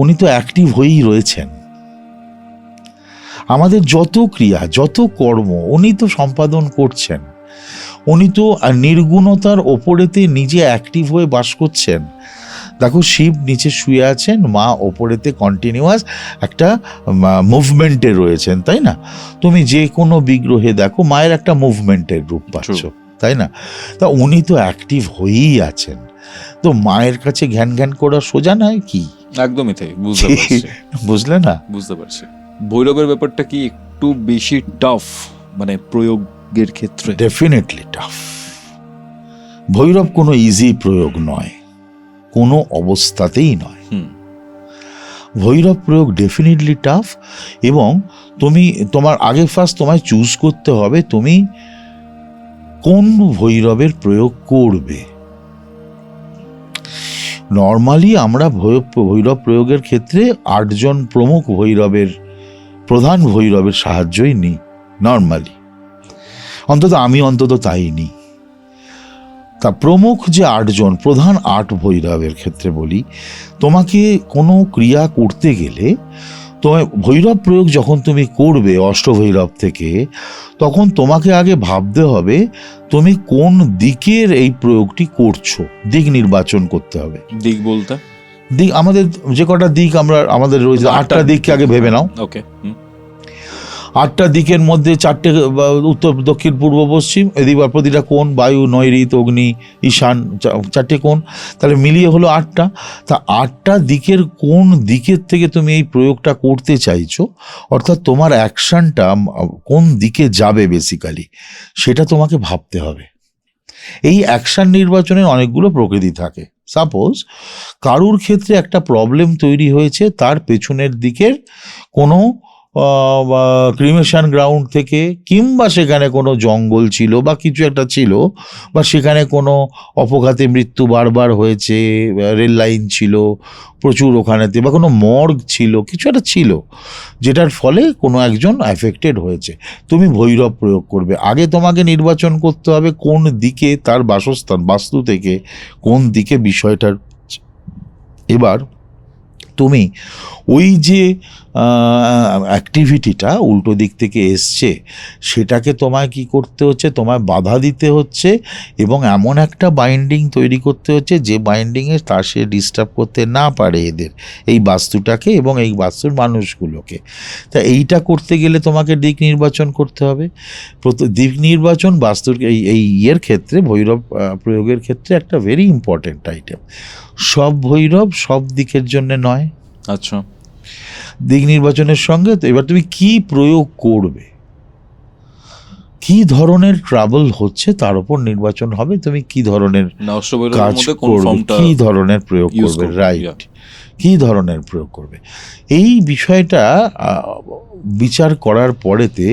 উনি তো অ্যাক্টিভ হয়েই রয়েছেন। আমাদের যত ক্রিয়া, যত কর্ম উনি তো সম্পাদন করছেন। উনি তো নির্গুণতার ওপরেতে নিজে অ্যাক্টিভ হয়ে বাস করছেন। দেখো, শিব নিচে শুয়ে আছেন, মা ওপরেতে কন্টিনিউয়াস একটা মুভমেন্টে রয়েছেন, তাই না? তুমি যে কোনো বিগ্রহে দেখো, মায়ের একটা মুভমেন্টের রূপ পাচ্ছ, তাই না? তা উনি তো অ্যাক্টিভ হয়েই আছেন। তো মায়ের কাছে ঘ্যান ঘ্যান করা সোজা নয় কি? একদমই তাই, বুঝতে পারছি। বুঝলে না? বুঝতে পারছি। ভৈরবের ব্যাপারটা কি একটু বেশি টাফ, মানে প্রয়োগের ক্ষেত্রে? Definitely tough. ভৈরব কোনো ইজি প্রয়োগ নয়, কোনো অবস্থাতেই নয়। ভৈরব প্রয়োগ ডেফিনেটলি টাফ। এবং তোমার আগে ফার্স্ট তোমায় চুজ করতে হবে তুমি কোন ভৈরবের প্রয়োগ করবে। নর্মালি আমরা ভৈরব প্রয়োগের ক্ষেত্রে 8 জন প্রধান ভৈরবের সাহায্যই নিই নর্মালি, আমি অন্তত তাই নিই। তা প্রমুখ যে 8 জন, প্রধান 8 ভৈরবের ক্ষেত্রে বলি, তোমাকে কোনো ক্রিয়া করতে গেলে তোমায় ভৈরব প্রয়োগ যখন তুমি করবে অষ্টভৈরব থেকে, তখন তোমাকে আগে ভাবতে হবে তুমি কোন দিকের এই প্রয়োগটি করছো। দিক নির্বাচন করতে হবে। দিক বলতে? দিক আমাদের যে কটা দিক আমাদের রয়েছে, 8টা দিককে আগে ভেবে নাও। ওকে। 8টা দিকের মধ্যে 4টে উত্তর, দক্ষিণ, পূর্ব, পশ্চিম, এদিক প্রতিটা কোণ, বায়ু, নৈঋত, অগ্নি, ঈশান, 4টে কোণ, তাহলে মিলিয়ে হলো 8টা। তা 8টা দিকের কোন দিকের থেকে তুমি এই প্রয়োগটা করতে চাইছো, অর্থাৎ তোমার অ্যাকশনটা কোন দিকে যাবে বেসিক্যালি, সেটা তোমাকে ভাবতে হবে। এই অ্যাকশন নির্বাচনের অনেকগুলো প্রকৃতি থাকে। সাপোজ কারুর ক্ষেত্রে একটা প্রবলেম তৈরি হয়েছে, তার পেছনের দিকের কোনো ক্রিমেশন গ্রাউন্ড থেকে, কিংবা সেখানে কোনো জঙ্গল ছিল বা কিছু একটা ছিল, বা সেখানে কোনো অপঘাতে মৃত্যু বারবার হয়েছে, রেল লাইন ছিল প্রচুর ওখানেতে, বা কোনো মর্গ ছিল, কিছু একটা ছিল যেটার ফলে কোনো একজন অ্যাফেক্টেড হয়েছে। তুমি ভৈরব প্রয়োগ করবে। আগে তোমাকে নির্বাচন করতে হবে কোন দিকে তার বাসস্থান, বাস্তু থেকে কোন দিকে বিষয়টার। এবার তুমি ওই যে অ্যাক্টিভিটিটা উল্টো দিক থেকে এসছে, সেটাকে তোমায় কি করতে হচ্ছে, তোমায় বাধা দিতে হচ্ছে, এবং এমন একটা বাইন্ডিং তৈরি করতে হচ্ছে যে বাইন্ডিংয়ে সে ডিস্টার্ব করতে না পারে এদের, এই বাস্তুটাকে এবং এই বাস্তুর মানুষগুলোকে। তা এইটা করতে গেলে তোমাকে দিক নির্বাচন করতে হবে। দিক নির্বাচন বাস্তুর এই ইয়ের ক্ষেত্রে, ভৈরব প্রয়োগের ক্ষেত্রে একটা ভেরি ইম্পর্টেন্ট আইটেম। সব ভৈরব সব দিকের জন্য নয়। আচ্ছা। দিক নির্বাচনের সঙ্গে তো এবার তুমি কি প্রয়োগ করবে, কি ধরনের ট্রাবল হচ্ছে তার উপর নির্বাচন হবে, তুমি কি ধরনের কাজ করবে, কি ধরনের প্রয়োগ করবে। রাইট, কী ধরনের প্রয়োগ করবে, এই বিষয়টা বিচার করার পরেতে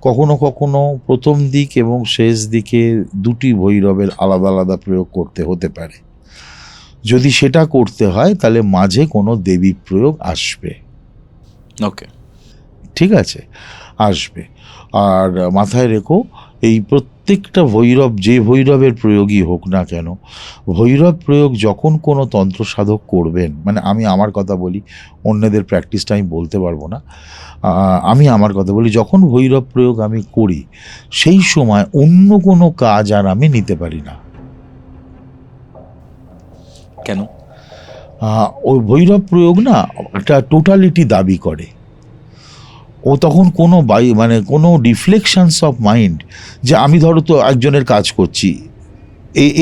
কখনো কখনো প্রথম দিক এবং শেষ দিকে দুটি ভৈরবের আলাদা আলাদা প্রয়োগ করতে হতে পারে। যদি সেটা করতে হয় তাহলে মাঝে কোনো দেবী প্রয়োগ আসবে। ওকে, ঠিক আছে, আসবে। আর মাথায় রেখো, এই প্রত্যেকটা ভৈরব, যে ভৈরবের প্রয়োগই হোক না কেন, ভৈরব প্রয়োগ যখন কোনো তন্ত্র সাধক করবেন, মানে আমি আমার কথা বলি, অন্যদের প্র্যাকটিসটা আমি বলতে পারবো না, আমি আমার কথা বলি, যখন ভৈরব প্রয়োগ আমি করি সেই সময় অন্য কোনো কাজ আর আমি নিতে পারি না। কেন? ওই ভৈরব প্রয়োগ না একটা টোটালিটি দাবি করে। ও তখন কোনো মানে কোনো ডিফ্লেকশনস অফ মাইন্ড, যে আমি ধরো তো একজনের কাজ করছি,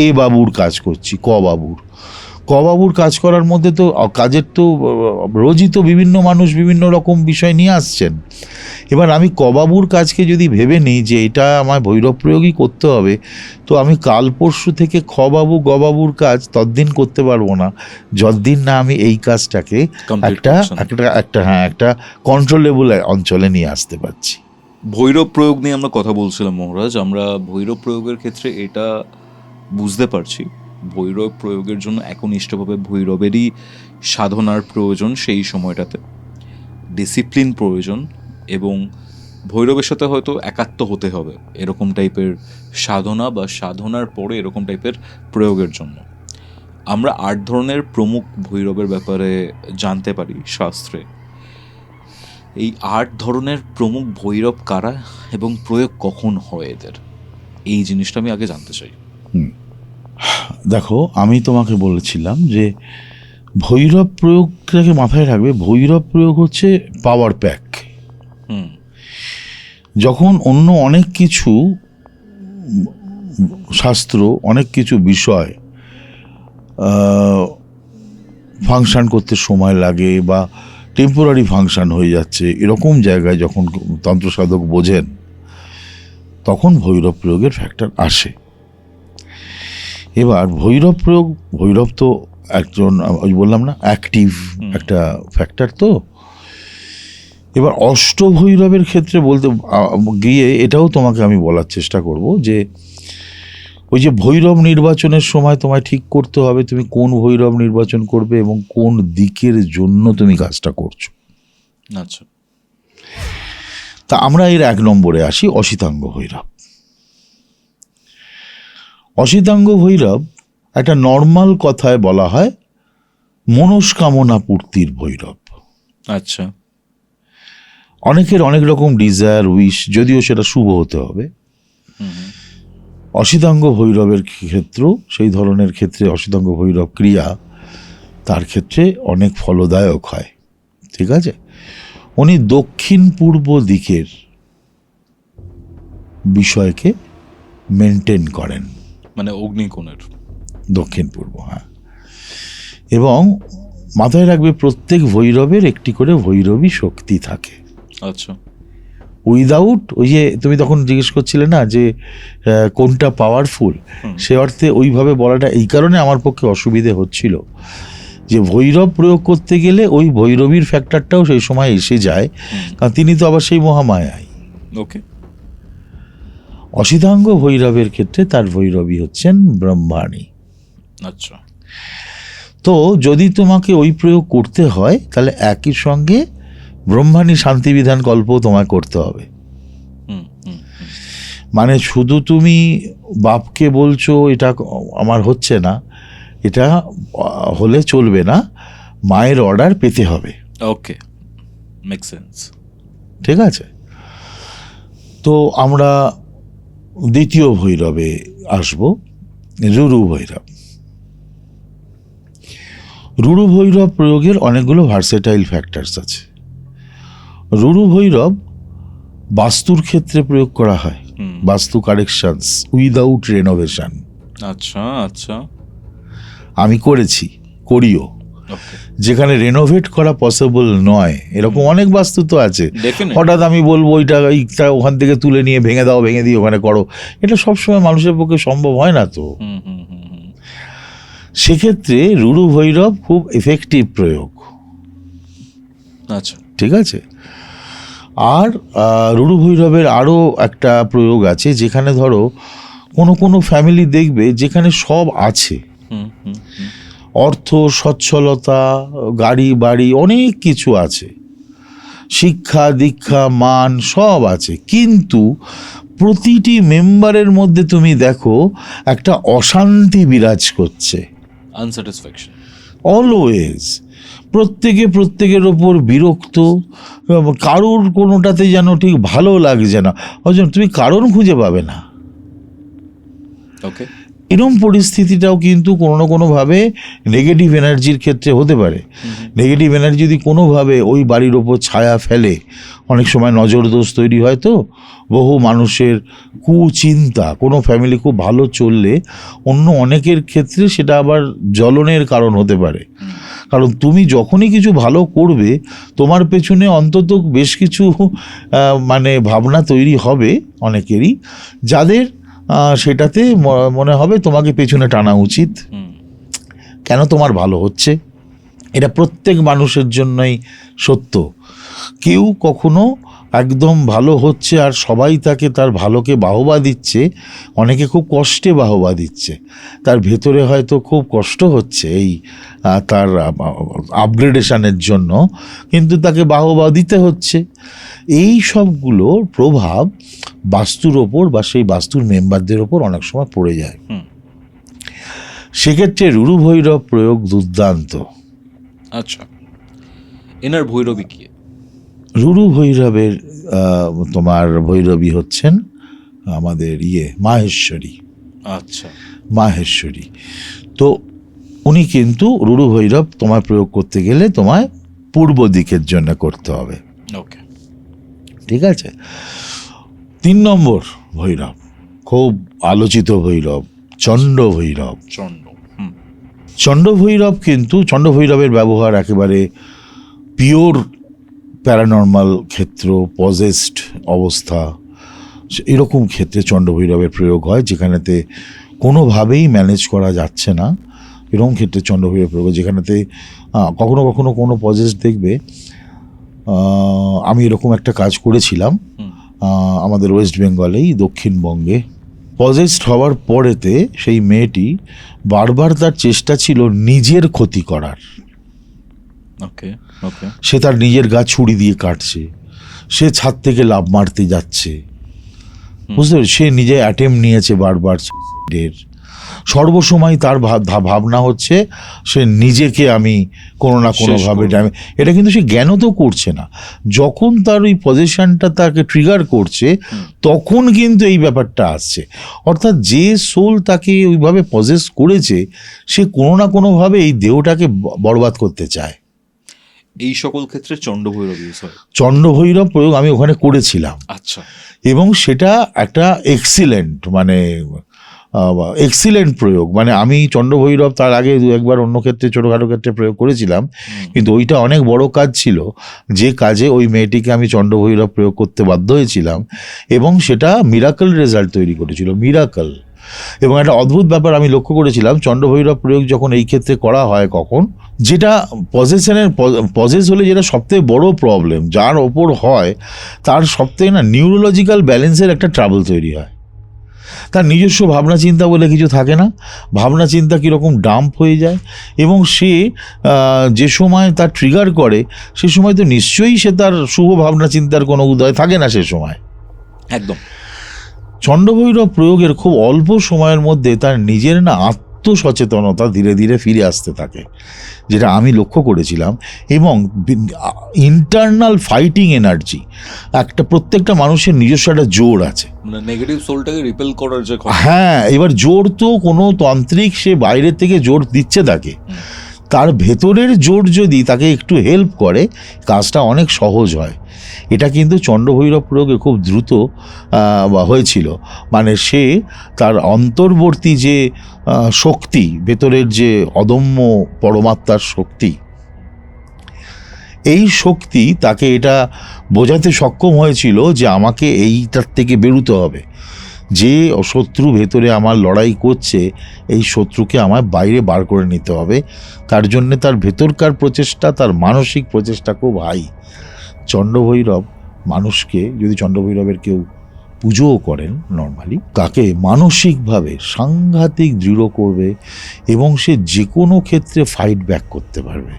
এ বাবুর কাজ করছি, ক বাবুর কাজ করার মধ্যে তো কাজের তো রোজই তো বিভিন্ন মানুষ বিভিন্ন রকম বিষয় নিয়ে আসছেন। এবার আমি ক বাবুর কাজকে যদি ভেবে নিই যে এটা আমার ভৈরব প্রয়োগই করতে হবে, তো আমি কাল পরশু থেকে খ বাবু গ বাবুর কাজ ততদিন করতে পারবো না যতদিন না আমি এই কাজটাকে একটা কন্ট্রোলেবল অঞ্চলে নিয়ে আসতে পারছি। ভৈরব প্রয়োগ নিয়ে আমরা কথা বলছিলাম মহারাজ। আমরা ভৈরব প্রয়োগের ক্ষেত্রে এটা বুঝতে পারছি, ভৈরব প্রয়োগের জন্য একনিষ্ঠভাবে ভৈরবেরই সাধনার প্রয়োজন, সেই সময়টাতে ডিসিপ্লিন প্রয়োজন, এবং ভৈরবের সাথে হয়তো একাত্ম হতে হবে এরকম টাইপের সাধনা বা সাধনার পরে এরকম টাইপের প্রয়োগের জন্য। আমরা 8 ধরনের প্রমুখ ভৈরবের ব্যাপারে জানতে পারি শাস্ত্রে। এই 8 ধরনের প্রমুখ ভৈরব কারা এবং প্রয়োগ কখন হয় এদের, এই জিনিসটা আমি আগে জানতে চাই। দেখো, আমি তোমাকে বলেছিলাম যে ভৈরব প্রয়োগটাকে মাথায় রাখবে। ভৈরব প্রয়োগ হচ্ছে পাওয়ার প্যাক। যখন অন্য অনেক কিছু শাস্ত্র, অনেক কিছু বিষয় ফাংশন করতে সময় লাগে বা টেম্পোরারি ফাংশন হয়ে যাচ্ছে, এরকম জায়গায় যখন তন্ত্রসাধক বোঝেন, তখন ভৈরব প্রয়োগের ফ্যাক্টর আসে। এবার ভৈরব প্রয়োগ, ভৈরব তো একজন, ওই বললাম না, অ্যাক্টিভ একটা ফ্যাক্টর। তো এবার অষ্টভৈরবের ক্ষেত্রে বলতে গিয়ে এটাও তোমাকে আমি বলার চেষ্টা করব যে ওই যে ভৈরব নির্বাচনের সময় তোমায় ঠিক করতে হবে তুমি কোন ভৈরব নির্বাচন করবে এবং কোন দিকের জন্য তুমি কাজটা করছো। আচ্ছা, তা আমরা এর 1 নম্বরে আসি, অসিতাঙ্গ ভৈরব। অসিতাঙ্গ ভৈরব একটা নর্মাল কথায় বলা হয় মনস্কামনা পূর্তির ভৈরব। আচ্ছা, অনেকের অনেক রকম ডিজায়ার, উইশ, যদিও সেটা শুভ হতে হবে। অসিতাঙ্গ ভৈরবের ক্ষেত্রেও সেই ধরনের ক্ষেত্রে অসিতাঙ্গ ভৈরব ক্রিয়া তার ক্ষেত্রে অনেক ফলদায়ক হয়। ঠিক আছে, উনি দক্ষিণ পূর্ব দিকের বিষয়কে মেনটেন করেন, মানে অগ্নিকোণের দক্ষিণ পূর্ব। হ্যাঁ, এবং মাথায় রাখবে প্রত্যেক ভৈরবের একটি করে ভৈরবী শক্তি থাকে। আচ্ছা, উইদাউট, ওই যে তুমি তখন জিজ্ঞেস করছিলে না যে কোনটা পাওয়ারফুল, সে অর্থে ওইভাবে বলাটা এই কারণে আমার পক্ষে অসুবিধে হচ্ছিল যে ভৈরব প্রয়োগ করতে গেলে ওই ভৈরবীর ফ্যাক্টরটাও সেই সময় এসে যায়, কারণ তিনি তো আবার সেই মহামায়াই। ওকে। অসিতাঙ্গ ভৈরবের ক্ষেত্রে তার ভৈরবী হচ্ছেন ব্রহ্মাণী। আচ্ছা, তো যদি তোমাকে ওই প্রয়োগ করতে হয় তাহলে একই সঙ্গে ব্রহ্মাণী শান্তিবিধান কল্পও তোমায় করতে হবে। মানে শুধু তুমি বাপকে বলছো এটা আমার হচ্ছে না, এটা হলে চলবে না, মায়ের অর্ডার পেতে হবে। ওকে, মেক সেন্স। ঠিক আছে, তো আমরা দ্বিতীয় ভৈরবে আসব, রুরু ভৈরব। রুরু ভৈরব প্রয়োগের অনেকগুলো ভার্সেটাইল ফ্যাক্টরস আছে। রুরু ভৈরব বাস্তুর ক্ষেত্রে প্রয়োগ করা হয়, বাস্তু কারেকশনস উইদাউট রেনোভেশন। আচ্ছা আচ্ছা, আমি করেছি, করিও, যেখানে রেনোভেট করা পসিবল নয়, এরকম অনেক বাস্তু তো আছে। হঠাৎ আমি বলবো এইটা ওখান থেকে তুলে নিয়ে ভেঙে দাও, ভেঙে দিয়ে ওখানে করো, এটা সবসময় মানুষের পক্ষে সম্ভব হয় না। তো সেক্ষেত্রে রুরু ভৈরব খুব এফেক্টিভ প্রয়োগ, আচ্ছা, ঠিক আছে। আর রুরু ভৈরবের আরও একটা প্রয়োগ আছে, যেখানে ধরো কোনো ফ্যামিলি দেখবে যেখানে সব আছে, হুম হুম হুম, অর্থ, সচ্ছলতা, গাড়ি বাড়ি, অনেক কিছু আছে, শিক্ষা দীক্ষা মান সব আছে, কিন্তু প্রতিটি মেম্বারের মধ্যে তুমি দেখো একটা অশান্তি বিরাজ করছে, আনস্যাটিসফ্যাকশন। অলওয়েজ। প্রত্যেকের ওপর বিরক্ত, কারোর কোনোটাতে যেন ঠিক ভালো লাগছে না, অথচ তুমি কারণ খুঁজে পাবে না। ওকে, এরকম পরিস্থিতিটাও কিন্তু কোনো না কোনোভাবে নেগেটিভ এনার্জির ক্ষেত্রে হতে পারে। নেগেটিভ এনার্জি যদি কোনোভাবে ওই বাড়ির ওপর ছায়া ফেলে, অনেক সময় নজরদোষ তৈরি হয়, তো বহু মানুষের কুচিন্তা, কোনো ফ্যামিলি খুব ভালো চললে অন্য অনেকের ক্ষেত্রে সেটা আবার জ্বলনের কারণ হতে পারে। কারণ তুমি যখনই কিছু ভালো করবে, তোমার পেছনে অন্তত বেশ কিছু মানে ভাবনা তৈরি হবে অনেকেরই, যাদের সেটাতে মনে হবে তোমাকে পেছনে টানা উচিত, কেন তোমার ভালো হচ্ছে। এটা প্রত্যেক মানুষের জন্যই সত্য। কেউ কখনো একদম ভালো হচ্ছে আর সবাই তাকে তার ভালোকে বাহবা দিচ্ছে, অনেকে খুব কষ্টে বাহবা দিচ্ছে, তার ভেতরে হয়তো খুব কষ্ট হচ্ছে এই তার আপগ্রেডেশনের জন্য, কিন্তু তাকে বাহবা দিতে হচ্ছে। এই সবগুলোর প্রভাব বাস্তুর ওপর বা সেই বাস্তুর মেম্বারদের ওপর অনেক সময় পড়ে যায়। সেক্ষেত্রে রুরু ভৈরব প্রয়োগ দুর্দান্ত। আচ্ছা, এনার ভৈরবী কি? রুরু ভৈরবের তোমার ভৈরবী হচ্ছেন আমাদের মাহেশ্বরী। আচ্ছা, মাহেশ্বরী। তো উনি কিন্তু রুরু ভৈরব তোমায় প্রয়োগ করতে গেলে তোমায় পূর্ব দিকের জন্য করতে হবে। ওকে, ঠিক আছে। 3 নম্বর ভৈরব, খুব আলোচিত ভৈরব, চণ্ড ভৈরব। চণ্ড ভৈরব কিন্তু চণ্ড ভৈরবের ব্যবহার একেবারে পিওর প্যারানর্মাল ক্ষেত্র, পজেসড অবস্থা, এরকম ক্ষেত্রে চণ্ড ভৈরবের প্রয়োগ হয়, যেখানেতে কোনোভাবেই ম্যানেজ করা যাচ্ছে না। এরকম ক্ষেত্রে চণ্ড ভৈরব প্রয়োগ, যেখানেতে কখনো কখনো কোনো পজেসড দেখবে। আমি এরকম একটা কাজ করেছিলাম আমাদের ওয়েস্ট বেঙ্গলেই, দক্ষিণবঙ্গে। পজেসড হওয়ার পরেতে সেই মেয়েটি বারবার তার চেষ্টা ছিল নিজের ক্ষতি করার। ওকে ওকে, সে তার নিজের গা ছুরি দিয়ে কাটছে, সে ছাদ থেকে লাফ মারতে যাচ্ছে, বুঝতে পারছি, সে নিজে অ্যাটেম্প নিয়েছে বারবার সুইসাইডের। সর্বসময় তার ভাবনা হচ্ছে সে নিজেকে আমি কোনো না কোনোভাবে ড্যামেজ। এটা কিন্তু সে জ্ঞানও তো করছে না, যখন তার ওই পজিশনটা তাকে ট্রিগার করছে তখন কিন্তু এই ব্যাপারটা আসছে। অর্থাৎ যে সোল তাকে ওইভাবে পজেস করেছে, সে কোনো না কোনোভাবে এই দেহটাকে বরবাদ করতে চায়। এই সকল ক্ষেত্রে চণ্ড ভৈরব ইউজ হয়। চণ্ড ভৈরব প্রয়োগ আমি ওখানে করেছিলাম। আচ্ছা, এবং সেটা একটা এক্সিলেন্ট, মানে এক্সিলেন্ট প্রয়োগ। মানে আমি চণ্ড ভৈরব তার আগে 2-1বার অন্য ক্ষেত্রে ছোটোখাটো ক্ষেত্রে প্রয়োগ করেছিলাম, কিন্তু ওইটা অনেক বড় কাজ ছিল, যে কাজে ওই মেয়েটিকে আমি চণ্ড ভৈরব প্রয়োগ করতে বাধ্য হয়েছিলাম, এবং সেটা মিরাকল রেজাল্ট তৈরি করেছিল, মিরাকল। এবং একটা অদ্ভুত ব্যাপার আমি লক্ষ্য করেছিলাম, চণ্ড ভৈরব প্রয়োগ যখন এই ক্ষেত্রে করা হয়, কখন যেটা পজেস হলে যেটা সবথেকে বড় প্রবলেম যার ওপর হয়, তার সবথেকে না নিউরোলজিক্যাল ব্যালেন্সের একটা ট্রাবল তৈরি হয়। তার নিজস্ব ভাবনা চিন্তা বলে কিছু থাকে না, ভাবনা চিন্তা কীরকম ডাম্প হয়ে যায়, এবং সে যে সময় তার ট্রিগার করে সে সময় তো নিশ্চয়ই সে তার শুভ ভাবনা চিন্তার কোনো উদয় থাকে না সে সময়। একদম। চণ্ডভৈরব প্রয়োগের খুব অল্প সময়ের মধ্যে তার নিজের না আত্মসচেতনতা ধীরে ধীরে ফিরে আসতে থাকে, যেটা আমি লক্ষ্য করেছিলাম। এবং ইন্টারনাল ফাইটিং এনার্জি, প্রত্যেকটা মানুষের নিজস্ব একটা জোর আছে, মানে নেগেটিভ সোলটাকে রিপেল করার যে। হ্যাঁ, এবার জোর তো কোনো তান্ত্রিক সে বাইরের থেকে জোর দিচ্ছে তাকে, তার ভেতরের জোর যদি তাকে একটু হেল্প করে, কাজটা অনেক সহজ হয়। এটা কিন্তু চণ্ডভৈরব প্রয়োগে খুব দ্রুত হয়েছিল। মানে সে তার অন্তর্বর্তী যে শক্তি, ভেতরের যে অদম্য পরমাত্মার শক্তি, এই শক্তি তাকে এটা বোঝাতে সক্ষম হয়েছিল যে আমাকে এইটার থেকে বেরোতে হবে, যে শত্রু ভেতরে আমার লড়াই করছে, এই শত্রুকে আমার বাইরে বার করে নিতে হবে। তার জন্যে তার ভেতরকার প্রচেষ্টা, তার মানসিক প্রচেষ্টা খুব হাই। চণ্ডভৈরব মানুষকে, যদি চণ্ডভৈরবের কেউ পুজোও করেন নর্মালি, তাকে মানসিকভাবে সাংঘাতিক দৃঢ় করবে এবং সে যে কোনো ক্ষেত্রে ফাইট ব্যাক করতে পারবে।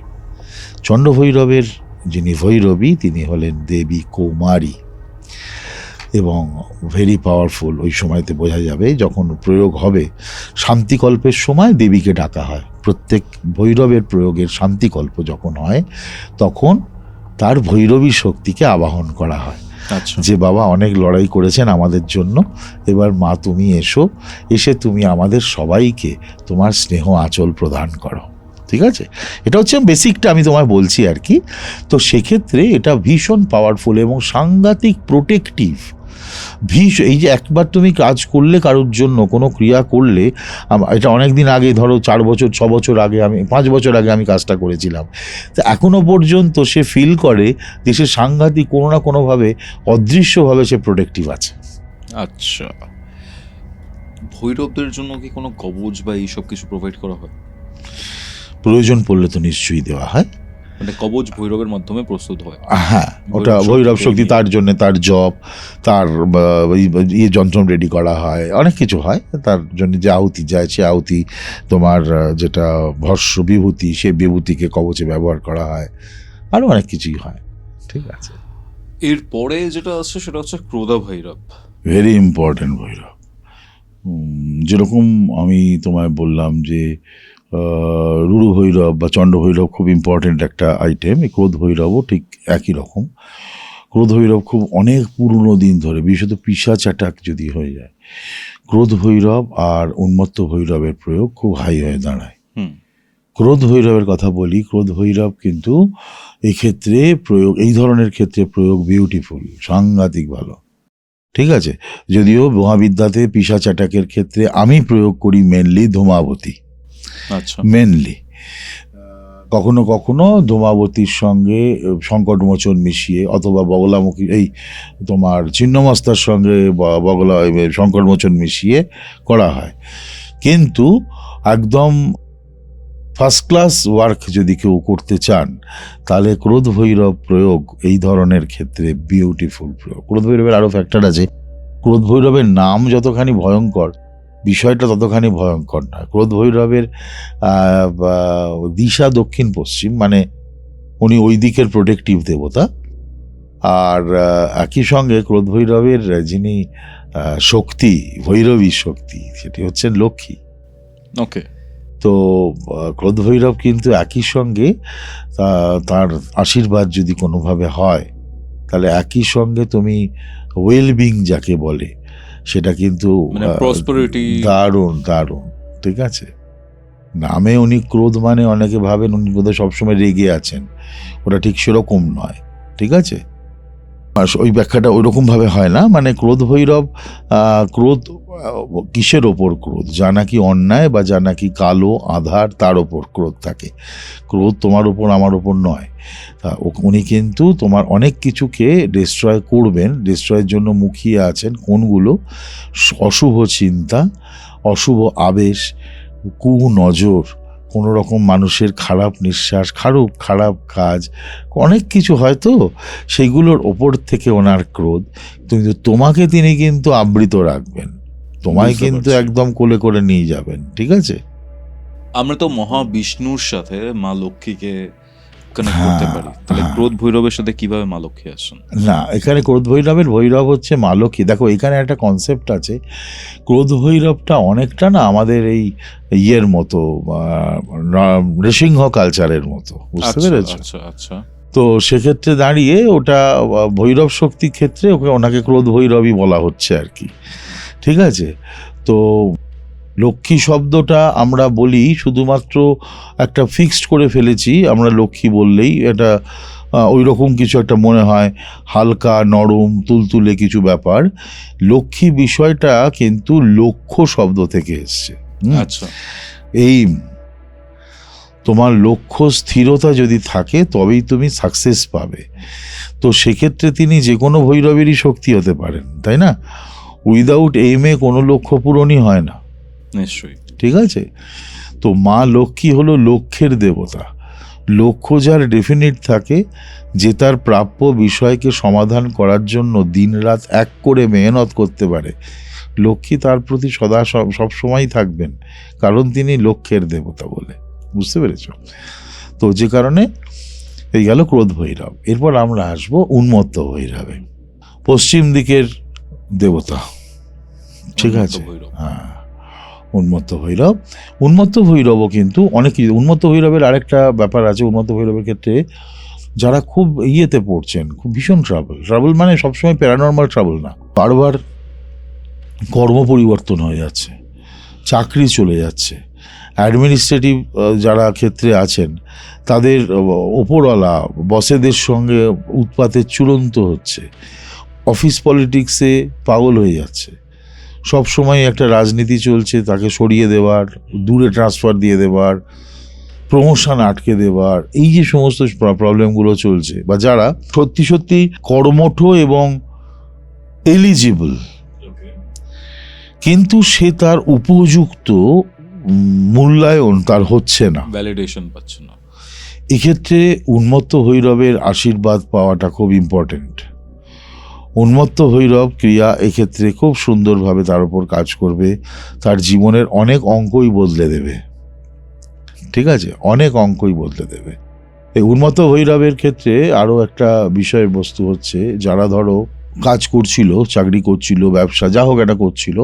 চণ্ডভৈরবের যিনি ভৈরবী, তিনি হলেন দেবী কৌমারী এবং ভেরি পাওয়ারফুল। ওই সময়তে বোঝা যাবে যখন প্রয়োগ হবে, শান্তিকল্পের সময় দেবীকে ডাকা হয়। প্রত্যেক ভৈরবের প্রয়োগের শান্তিকল্প যখন হয়, তখন তার ভৈরবী শক্তিকে আবাহন করা হয়। আচ্ছা, যে বাবা অনেক লড়াই করেছেন আমাদের জন্য, এবার মা তুমি এসো, এসে তুমি আমাদের সবাইকে তোমার স্নেহ আঁচল প্রদান করো। ঠিক আছে, এটা হচ্ছে বেসিকটা আমি তোমায় বলছি আর কি। তো সেক্ষেত্রে এটা ভীষণ পাওয়ারফুল এবং সাংঘাতিক প্রোটেক্টিভ। এই যে একবার তুমি কাজ করলে, কারোর জন্য কোনো ক্রিয়া করলে, এটা অনেক দিন আগে, ধরো 4 বছর 6 বছর আগে, আমি 5 বছর আগে আমি কাজটা করেছিলাম, তো এখনো পর্যন্ত সে ফিল করে যে সে সাংঘাতিক কোনো না কোনোভাবে অদৃশ্যভাবে সে প্রোটেক্টিভ আছে। আচ্ছা। ভৈরবদের জন্য কি কোনো কবচ বা এইসব কিছু প্রোভাইড করা হয়? প্রয়োজন পড়লে তো নিশ্চয়ই দেওয়া হয়। মানে কবচ ভৈরবের মাধ্যমে প্রস্তুত হয়? হ্যাঁ, ওটা ভৈরব শক্তি, তার জন্য তার জপ, তার যন্ত্র রেডি করা হয়, অনেক কিছু হয়। তার জন্য যে আহুতি যায়, সে আহুতি, তোমার যেটা ভস্য বিভূতি, সে বিভূতিকে কবচে ব্যবহার করা হয়, আরও অনেক কিছুই হয়। ঠিক আছে, এরপরে যেটা আছে সেটা হচ্ছে ক্রোধা ভৈরব। Very important Bhairav. যেরকম আমি তোমায় বললাম যে রুরু ভৈরব বা চণ্ড ভৈরব খুব ইম্পর্টেন্ট একটা আইটেম, এই ক্রোধ ভৈরবও ঠিক একই রকম। ক্রোধ ভৈরব খুব অনেক পুরনো দিন ধরে, বিশেষত পিশাচ অ্যাটাক যদি হয়ে যায়, ক্রোধ ভৈরব আর উন্মত্ত ভৈরবের প্রয়োগ খুব হাই হয়ে দাঁড়ায়। ক্রোধ ভৈরবের কথা বলি, ক্রোধ ভৈরব কিন্তু এক্ষেত্রে প্রয়োগ, এই ধরনের ক্ষেত্রে প্রয়োগ বিউটিফুল, সাংঘাতিক ভালো। ঠিক আছে, যদিও মহাবিদ্যাতে পিশাচ অ্যাটাকের ক্ষেত্রে আমি প্রয়োগ করি মেনলি ধূমাবতী। আচ্ছা, মেনলি কখনো কখনো ধূমাবতীর সঙ্গে সংকটমোচন মিশিয়ে, অথবা বগলামুখী, এই তোমার ছিন্নমস্তার সঙ্গে বগলা সংকটমোচন মিশিয়ে করা হয়। কিন্তু একদম ফার্স্ট ক্লাস ওয়ার্ক যদি কেউ করতে চান, তাহলে ক্রোধ ভৈরব প্রয়োগ এই ধরনের ক্ষেত্রে বিউটিফুল প্রয়োগ। ক্রোধ ভৈরবের আরও ফ্যাক্টর আছে। ক্রোধ ভৈরবের নাম যতখানি ভয়ঙ্কর, বিষয়টা ততখানি ভয়ঙ্কর নয়। ক্রোধ ভৈরবের দিশা দক্ষিণ পশ্চিম, মানে উনি ওই দিকের প্রোটেক্টিভ দেবতা। আর একই সঙ্গে ক্রোধ ভৈরবের যিনি শক্তি, ভৈরবী শক্তি, সেটি হচ্ছেন লক্ষ্মী। ওকে। তো ক্রোধ ভৈরব কিন্তু একই সঙ্গে তার আশীর্বাদ যদি কোনোভাবে হয়, তাহলে একই সঙ্গে তুমি ওয়েলবিং যাকে বলে, সেটা কিন্তু দারুণ দারুণ। ঠিক আছে, নামে উনি ক্রোধ, মানে অনেকে ভাবেন উনি বোধহয় সবসময় রেগে আছেন, ওটা ঠিক সেরকম নয়। ঠিক আছে, ওই ব্যাখ্যাটা ওইরকমভাবে হয় না। মানে ক্রোধ ভৈরব, ক্রোধ কিসের ওপর ক্রোধ? যা নাকি অন্যায় বা যা নাকি কালো আধার, তার ওপর ক্রোধ থাকে। ক্রোধ তোমার ওপর আমার ওপর নয়। উনি কিন্তু তোমার অনেক কিছুকে ডিস্ট্রয় করবেন, ডিস্ট্রয়ের জন্য মুখিয়ে আছেন। কোনগুলো? অশুভ চিন্তা, অশুভ আবেশ, কুনজর, কোনো রকম মানুষের খারাপ নিঃশ্বাস, খারাপ কাজ, অনেক কিছু হয়তো, সেইগুলোর ওপর থেকে ওনার ক্রোধ। কিন্তু তোমাকে তিনি কিন্তু আবৃত রাখবেন, তোমায় কিন্তু একদম কোলে করে নিয়ে যাবেন। ঠিক আছে, আমরা তো মহাবিষ্ণুর সাথে মা লক্ষ্মীকে কানেক্ট করতে পারি, তাহলে ক্রোধ ভৈরবের সাথে কিভাবে মা লক্ষ্মী আসেন? না, এখানে ক্রোধ ভৈরবের ভৈরব হচ্ছে মা লক্ষ্মী। দেখো, এখানে একটা কনসেপ্ট আছে, ক্রোধ ভৈরবটা অনেকটা না আমাদের এই ইয়ের মতো, নৃসিংহ কালচারের মতো, বুঝতে পেরেছো? আচ্ছা আচ্ছা। তো সেক্ষেত্রে দাঁড়িয়ে ওটা ভৈরব শক্তির ক্ষেত্রে ওনাকে ক্রোধ ভৈরবই বলা হচ্ছে আর কি। ঠিক আছে, তো লক্ষ্মী শব্দটা আমরা বলি শুধুমাত্র একটা ফিক্সড করে ফেলেছি আমরা, লক্ষ্মী বললেই এটা ওই রকম কিছু একটা মনে হয়, হালকা নরম তুলতুলে কিছু ব্যাপার। লক্ষ্মী বিষয়টা কিন্তু লক্ষ্য শব্দ থেকে এসছে। আচ্ছা, এই তোমার লক্ষ্য স্থিরতা যদি থাকে তবেই তুমি সাকসেস পাবে। তো সেক্ষেত্রে তিনি যে কোনো ভৈরবেরই শক্তি হতে পারেন, তাই না? উইদাউট এইমে কোনো লক্ষ্য পূরণই হয় না, নিশ্চয়ই। ঠিক আছে? তো মা লক্ষ্মী হলো লক্ষ্যের দেবতা। লক্ষ্য যার ডেফিনিট থাকে, যে তার প্রাপ্য বিষয়কে সমাধান করার জন্য দিনরাত এক করে মেহনত করতে পারে, লক্ষ্মী তার প্রতি সদা সব সময় থাকবেন, কারণ তিনি লক্ষ্যের দেবতা বলে। বুঝতে পেরেছ? তো যে কারণে এই গেল ক্রোধ ভৈরব। এরপর আমরা আসবো উন্মত্ত ভৈরবে, পশ্চিম দিকের দেবতা, ঠিক আছে? হ্যাঁ, উন্মত্ত ভৈরব। উন্মত্ত ভৈরবও কিন্তু অনেক কিছু। উন্মত্ত ভৈরবের আরেকটা ব্যাপার আছে। উন্মত্ত ভৈরবের ক্ষেত্রে যারা খুব ইয়েতে পড়ছেন, খুব ভীষণ ট্রাবল মানে সবসময় প্যারানর্মাল ট্রাবল না, বারবার কর্ম পরিবর্তন হয়ে যাচ্ছে, চাকরি চলে যাচ্ছে, অ্যাডমিনিস্ট্রেটিভ যারা ক্ষেত্রে আছেন তাদের ওপরওয়ালা বসেদের সঙ্গে উৎপাতের চূড়ান্ত হচ্ছে, অফিস পলিটিক্সে পাগল হয়ে যাচ্ছে, সব সময় একটা রাজনীতি চলছে, তাকে সরিয়ে দেওয়ার, দূরে ট্রান্সফার দিয়ে দেওয়ার, প্রমোশন আটকে দেওয়ার, এই যে সমস্ত প্রবলেমগুলো চলছে, বা যারা সত্যি সত্যি কর্মঠ এবং এলিজিবল কিন্তু সে তার উপযুক্ত মূল্যায়ন তার হচ্ছে না, ভ্যালিডেশন পাচ্ছে না, এক্ষেত্রে উন্মত্ত ভৈরবের আশীর্বাদ পাওয়াটা খুব ইম্পর্টেন্ট। উন্মত্ত ভৈরব ক্রিয়া এক্ষেত্রে খুব সুন্দরভাবে তার উপর কাজ করবে, তার জীবনের অনেক অঙ্কই বদলে দেবে, ঠিক আছে? অনেক অঙ্কই বদলে দেবে। এই উন্মত্ত ভৈরবের ক্ষেত্রে আরও একটা বিষয়বস্তু হচ্ছে, যারা ধরো কাজ করছিল, চাকরি করছিল, ব্যবসা যা হোক একটা করছিল,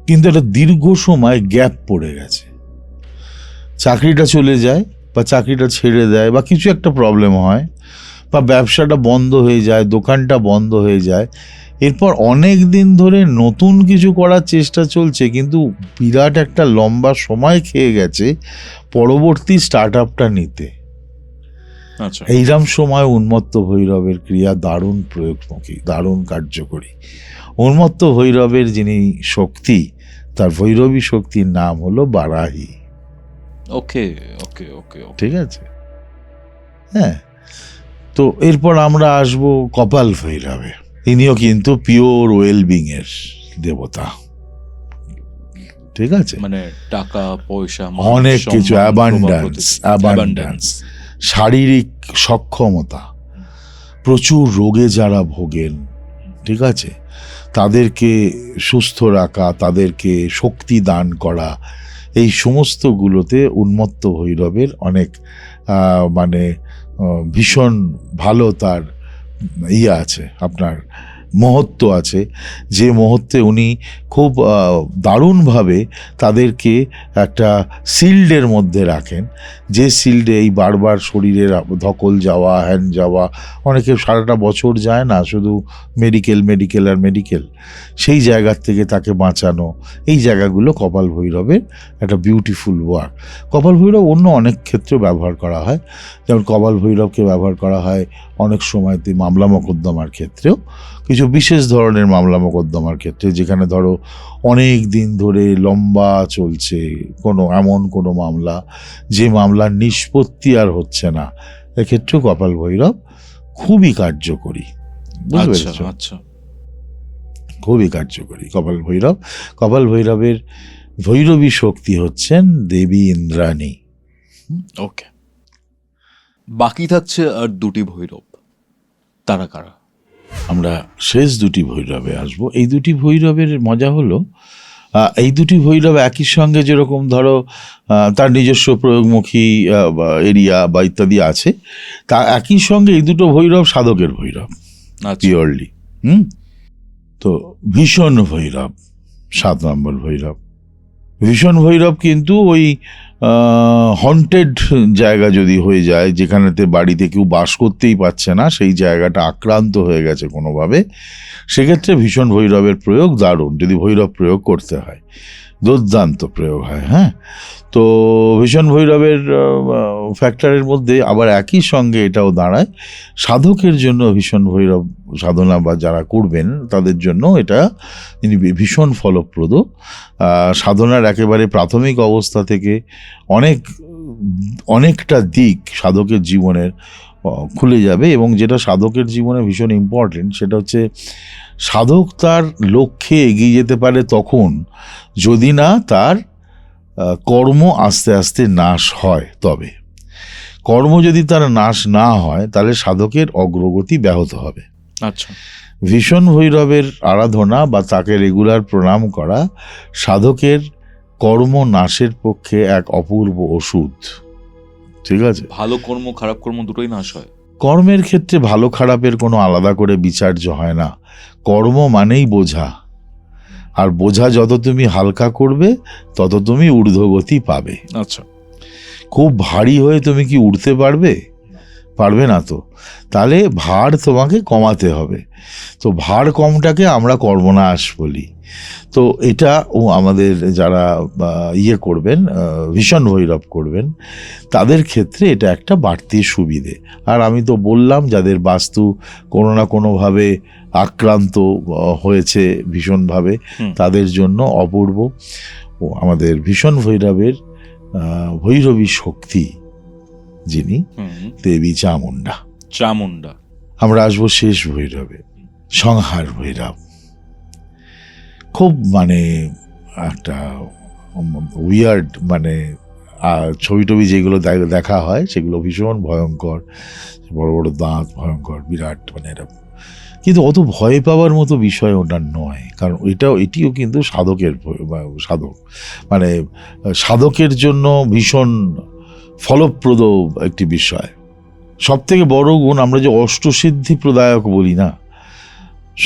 কিন্তু একটা দীর্ঘ সময় গ্যাপ পড়ে গেছে, চাকরিটা চলে যায় বা চাকরিটা ছেড়ে দেয় বা কিছু একটা প্রবলেম হয় বা ব্যবসাটা বন্ধ হয়ে যায়, দোকানটা বন্ধ হয়ে যায়, এরপর অনেক দিন ধরে নতুন কিছু করার চেষ্টা চলছে, কিন্তু বিরাট একটা লম্বা সময় খেয়ে গেছে পরবর্তী স্টার্ট আপটা নিতে। আচ্ছা, এইরকম সময় উন্মত্ত ভৈরবের ক্রিয়া দারুণ প্রয়োগমুখী, দারুণ কার্যকরী। উন্মত্ত ভৈরবের যিনি শক্তি, তার ভৈরবী শক্তির নাম হলো বারাহী। ওকে ওকে ওকে, ঠিক আছে? হ্যাঁ, তো এরপর আমরা আসবো কপাল ভৈরবে। ইনিও কিন্তু পিওর ওয়েলবিং এর দেবতা, ঠিক আছে? মানে টাকা পয়সা, অনেক কিছু, অ্যাবান্ড্যান্স, শারীরিক সক্ষমতা, প্রচুর রোগে যারা ভোগেন, ঠিক আছে, তাদেরকে সুস্থ রাখা, তাদেরকে শক্তি দান করা, এই সমস্তগুলোতে উন্মত্ত ভৈরবের অনেক মানে ভীষণ ভালো তার ইয়ে আছে, আপনার মহত্ব আছে, যে মহত্বে উনি খুব দারুণভাবে তাদেরকে একটা শিল্ডের মধ্যে রাখেন, যে শিল্ডে এই বারবার শরীরের ধকল যাওয়া, হ্যান যাওয়া, অনেকে সারাটা বছর যায় না, শুধু মেডিকেল, সেই জায়গার থেকে তাকে বাঁচানো, এই জায়গাগুলো কপাল ভৈরবের একটা বিউটিফুল ওয়ার্ক। কপাল ভৈরব অন্য অনেক ক্ষেত্রে ব্যবহার করা হয়, যেমন কপাল ভৈরবকে ব্যবহার করা হয় অনেক সময়তে মামলা মোকদ্দমার ক্ষেত্রেও, কিছু বিশেষ ধরনের মামলা মোকদ্দমার ক্ষেত্রে, যেখানে ধরো অনেক দিন ধরে লম্বা চলছে এমন কোনো মামলা, যে মামলার নিষ্পত্তি আর হচ্ছে না, এক্ষেত্রেও কপাল ভৈরব খুবই কার্যকরী। বুঝতে পেরেছো? আচ্ছা, খুবই কার্যকরী কপাল ভৈরব। কপাল ভৈরবের ভৈরবী শক্তি হচ্ছেন দেবী ইন্দ্রাণী। ওকে, বাকি থাকছে আর দুটি ভৈরব, তারা কারা? আমরা শেষ দুটি ভৈরবে আসবো। এই দুটি ভৈরবের মজা হলো, এই দুটি ভৈরব একই সঙ্গে যেরকম ধরো তার নিজস্ব প্রয়োগমুখী এরিয়া বা ইত্যাদি আছে, তা একই সঙ্গে এই দুটো ভৈরব সাধকের ভৈরব, পিওরলি। তো ভীষণ ভৈরব 7 নম্বর ভৈরব। ভীষণ ভৈরব কিন্তু ওই হন্টেড জায়গা যদি হয়ে যায়, যেখানেতে বাড়িতে কেউ বাস করতেই পারছে না, সেই জায়গাটা আক্রান্ত হয়ে গেছে কোনোভাবে, সেক্ষেত্রে ভীষণ ভৈরবের প্রয়োগ দারুণ, যদি ভৈরব প্রয়োগ করতে হয়, দুর্দান্ত প্রয়োগ হয়। হ্যাঁ, তো ভীষণ ভৈরবের ফ্যাক্টরের মধ্যে আবার একই সঙ্গে এটাও দাঁড়ায়, সাধকের জন্য ভীষণ ভৈরব সাধনা বা যারা করবেন তাদের জন্য এটা ভীষণ ফলপ্রদ। সাধনার একেবারে প্রাথমিক অবস্থা থেকে অনেকটা দিক সাধকের জীবনের খুলে যাবে। এবং যেটা সাধকের জীবনে ভীষণ ইম্পর্টেন্ট, সেটা হচ্ছে সাধক তার লক্ষ্যে এগিয়ে যেতে পারে তখন যদি না তার কর্ম আস্তে আস্তে নাশ হয়। তবে কর্ম যদি তার নাশ না হয় তাহলে সাধকের অগ্রগতি ব্যাহত হবে। আচ্ছা, ভীষণ ভৈরবের আরাধনা বা তাকে রেগুলার প্রণাম করা সাধকের কর্ম নাশের পক্ষে এক অপূর্ব ওষুধ। ঠিক আছে, ভালো কর্ম খারাপ কর্ম দুটোই নাশ হয়। কর্মের ক্ষেত্রে ভালো খারাপের কোনো আলাদা করে বিচার্য হয় না। কর্ম মানেই বোঝা, আর বোঝা যত তুমি হালকা করবে তত তুমি ঊর্ধ্বগতি পাবে। আচ্ছা, খুব ভারী হয়ে তুমি কি উঠতে পারবে? পারবে না তো। তাহলে ভার তোমাকে কমাতে হবে। তো ভার কমটাকে আমরা কর্মনাশ বলি। তো এটা আমাদের যারা করবেন, ভীষণ ভৈরব করবেন, তাদের ক্ষেত্রে এটা একটা বাড়তি সুবিধে। আর আমি তো বললাম যাদের বাস্তু কোনো না কোনোভাবে আক্রান্ত হয়েছে ভীষণভাবে, তাদের জন্য অপূর্ব আমাদের ভীষণ ভৈরবের ভৈরবী শক্তি যিনি দেবী চামুণ্ডা। চামুণ্ডা। আমরা আসবো শেষ ভৈরবে, সংহার ভৈরব। খুব মানে একটা উইয়ার্ড, মানে ছবি টবি যেগুলো দেখা হয় সেগুলো ভীষণ ভয়ঙ্কর, বড় বড় দাঁত, ভয়ঙ্কর বিরাট, মানে এটা কিন্তু অত ভয় পাওয়ার মতো বিষয় ওটা নয়। কারণ এটিও কিন্তু সাধকের সাধক, মানে সাধকের জন্য ভীষণ ফলপ্রদ একটি বিষয়। সব থেকে বড় গুণ, আমরা যে অষ্টসিদ্ধি প্রদায়ক বলি না,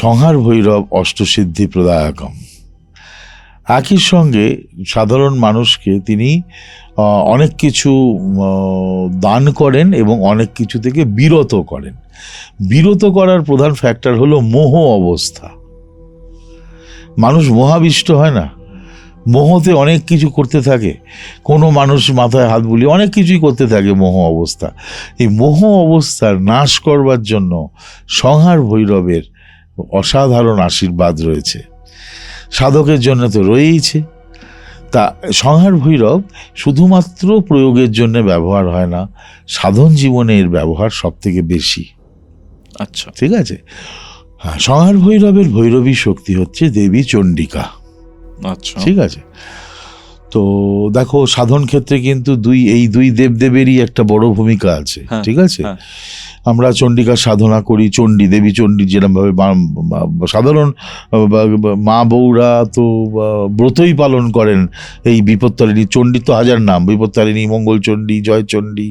সংহার ভৈরব অষ্টসিদ্ধি প্রদায়কম। একই সঙ্গে সাধারণ মানুষকে তিনি অনেক কিছু দান করেন এবং অনেক কিছু থেকে বিরত করেন। বিরত করার প্রধান ফ্যাক্টর হলো মোহ অবস্থা। মানুষ মোহাবিষ্ট হয় না, মোহতে অনেক কিছু করতে থাকে। কোনো মানুষ মাথায় হাত বুলিয়ে অনেক কিছুই করতে থাকে মোহ অবস্থা। এই মোহ অবস্থার নাশ করবার জন্য সংহার ভৈরবের অসাধারণ আশীর্বাদ রয়েছে, সাধকের জন্য তো রয়েইছে। তা সংহার ভৈরব শুধুমাত্র প্রয়োগের জন্য ব্যবহার হয় না, সাধন জীবনে এর ব্যবহার সব থেকে বেশি। আচ্ছা, ঠিক আছে। হ্যাঁ, সংহার ভৈরবের ভৈরবী শক্তি হচ্ছে দেবী চণ্ডিকা। আচ্ছা, ঠিক আছে। তো দেখো সাধন ক্ষেত্রে কিন্তু এই দুই দেবদেবেরই একটা বড় ভূমিকা আছে। ঠিক আছে। আমরা চণ্ডিকার সাধনা করি, চণ্ডী দেবী, চণ্ডী যেরকমভাবে সাধারণ মা বউরা তো ব্রতই পালন করেন এই বিপত্তারিণী। চণ্ডীর তো হাজার নাম, বিপত্তারিণী, মঙ্গল চণ্ডী, জয় চণ্ডী,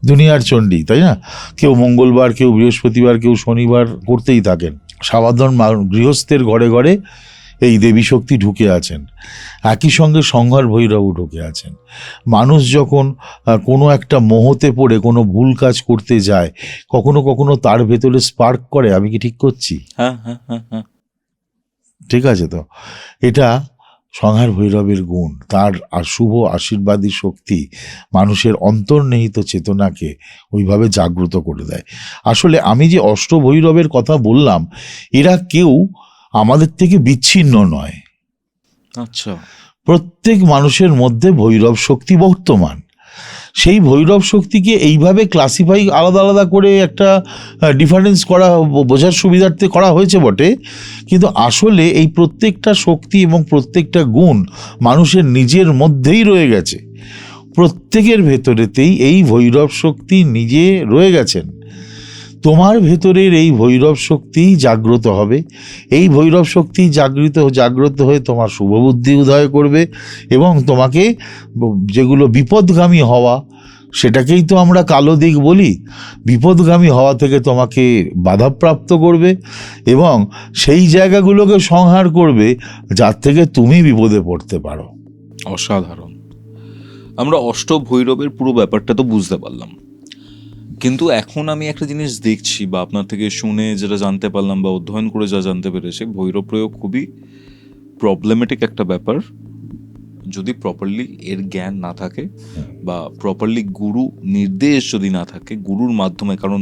দুনিয়ার চণ্ডী, তাই না? কেউ মঙ্গলবার, কেউ বৃহস্পতিবার, কেউ শনিবার করতেই থাকেন। সাধারণ গৃহস্থের ঘরে ঘরে এই দেবী শক্তি ঢুকে আছেন। একই সঙ্গে সংহার ভৈরবও ঢুকে আছেন। মানুষ যখন কোনো একটা মোহতে পড়ে কোনো ভুল কাজ করতে যায়, কখনো কখনো তার ভেতরে স্পার্ক করে, আমি কি ঠিক করছি? হ্যাঁ, ঠিক আছে। তো এটা সংহার ভৈরবের গুণ, তার শুভ আশীর্বাদী শক্তি মানুষের অন্তর্নিহিত চেতনাকে ওইভাবে জাগ্রত করে দেয়। আসলে আমি যে অষ্টভৈরবের কথা বললাম, এরা কেউ আমাদের থেকে বিচ্ছিন্ন নয়। আচ্ছা, প্রত্যেক মানুষের মধ্যে ভৈরব শক্তি বর্তমান। সেই ভৈরব শক্তিকে এইভাবে ক্লাসিফাই আলাদা আলাদা করে একটা ডিফারেন্স করা, বোঝার সুবিধার্থে করা হয়েছে বটে, কিন্তু আসলে এই প্রত্যেকটা শক্তি এবং প্রত্যেকটা গুণ মানুষের নিজের মধ্যেই রয়ে গেছে। প্রত্যেকের ভেতরেতেই এই ভৈরব শক্তি নিজে রয়ে গেছেন। তোমার ভেতরের এই ভৈরব শক্তি জাগ্রত হবে। এই ভৈরব শক্তি জাগ্রত হয়ে তোমার শুভবুদ্ধি উদয় করবে এবং তোমাকে যেগুলো বিপদগামী হওয়া, সেটাকেই তো আমরা কালো দিক বলি, বিপদগামী হওয়া থেকে তোমাকে বাধাপ্রাপ্ত করবে এবং সেই জায়গাগুলোকে সংহার করবে যার থেকে তুমি বিপদে পড়তে পারো। অসাধারণ। আমরা অষ্টভৈরবের পুরো ব্যাপারটা তো বুঝতে পারলাম, কিন্তু এখন আমি একটা জিনিস দেখছি বা আপনার থেকে শুনে যেটা জানতে পারলাম বা অধ্যয়ন করে যা জানতে পেরেছি, ভৈরব প্রয়োগ খুবই প্রবলেমেটিক একটা ব্যাপার যদি প্রপারলি এর জ্ঞান না থাকে বা প্রপারলি গুরু নির্দেশ যদি না থাকে, গুরুর মাধ্যমে। কারণ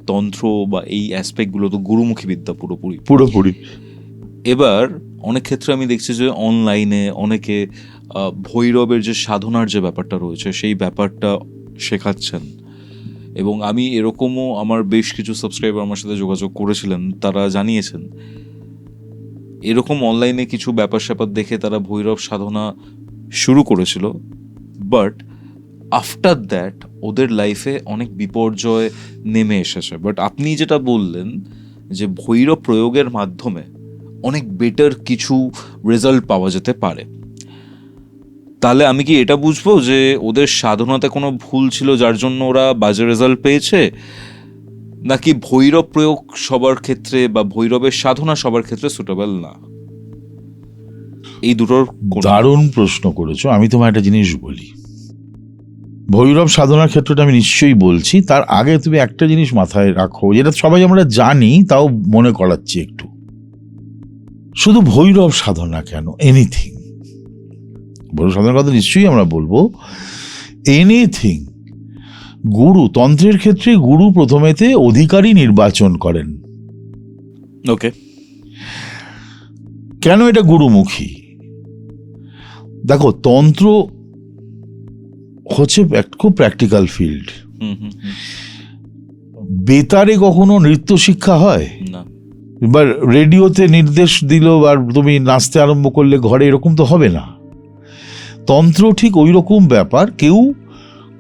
তন্ত্র বা এই অ্যাসপেক্টগুলো তো গুরুমুখী বিদ্যা পুরোপুরি। এবার অনেক ক্ষেত্রে আমি দেখছি যে অনলাইনে অনেকে ভৈরবের যে সাধনার যে ব্যাপারটা রয়েছে সেই ব্যাপারটা শেখাচ্ছেন এবং আমি এরকমও আমার বেশ কিছু সাবস্ক্রাইবার আমার সাথে যোগাযোগ করেছিলেন, তারা জানিয়েছেন এরকম অনলাইনে কিছু ব্যাপার স্যাপার দেখে তারা ভৈরব সাধনা শুরু করেছিল, বাট আফটার দ্যাট ওদের লাইফে অনেক বিপর্যয় নেমে এসেছে। বাট আপনি যেটা বললেন যে ভৈরব প্রয়োগের মাধ্যমে অনেক বেটার কিছু রেজাল্ট পাওয়া যেতে পারে, তাহলে আমি কি এটা বুঝবো যে ওদের সাধনাতে কোনো ভুল ছিল যার জন্য ওরা বাজে রেজাল্ট পেয়েছে, নাকি ভৈরব প্রয়োগ সবার ক্ষেত্রে বা ভৈরবের সাধনা সবার ক্ষেত্রে সুটেবল না? এই দুটোর দারুণ প্রশ্ন করেছো। আমি তোমার একটা জিনিস বলি, ভৈরব সাধনার ক্ষেত্রটা আমি নিশ্চয়ই বলছি, তার আগে তুমি একটা জিনিস মাথায় রাখো, যেটা সবাই আমরা জানি, তাও মনে করাচ্ছি একটু। শুধু ভৈরব সাধনা কেন, এনিথিং, ভৈরব সাধনার কথা নিশ্চয়ই আমরা বলবো, এনিথিং। গুরু, তন্ত্রের ক্ষেত্রে গুরু প্রথমেতে অধিকারী নির্বাচন করেন। ওকে, কেন এটা গুরুমুখী? দেখো, তন্ত্র হচ্ছে খুব প্র্যাকটিক্যাল ফিল্ড। বেতারে কখনো নৃত্য শিক্ষা হয় না, এবার রেডিওতে নির্দেশ দিল আর তুমি নাচতে আরম্ভ করলে ঘরে, এরকম তো হবে না। তন্ত্র ঠিক ওই রকম ব্যাপার, কেউ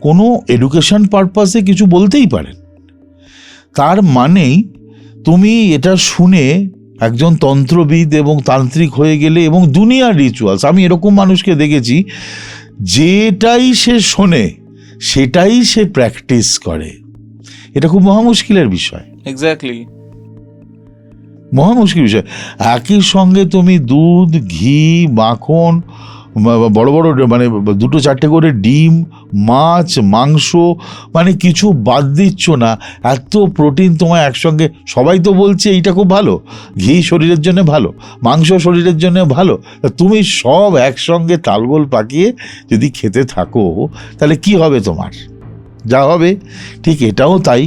কোনো এডুকেশন পারপাসে কিছু বলতেই পারেন, তার মানেই তুমি এটা শুনে একজন তন্ত্রবিদ এবং তান্ত্রিক হয়ে গেলে। এবং দুনিয়ার রিচুয়ালস, আমি এরকম মানুষকে দেখেছি যেটাই সে শোনে সেটাই সে প্র্যাকটিস করে। এটা খুব মহা মুশকিলের বিষয়, এক্স্যাক্টলি মহা মুশকিল বিষয়। একই সঙ্গে তুমি দুধ, ঘি, মাখন, বড় বড় মানে 2-4টে করে ডিম, মাছ, মাংস, মানে কিছু বাদ দিচ্ছ না, এত প্রোটিন তোমায় একসঙ্গে। সবাই তো বলছে এইটা খুব ভালো, ঘি শরীরের জন্য ভালো, মাংস শরীরের জন্য ভালো, তুমি সব একসঙ্গে তালগোল পাকিয়ে যদি খেতে থাকো তাহলে কি হবে তোমার? যা হবে ঠিক এটাও তাই।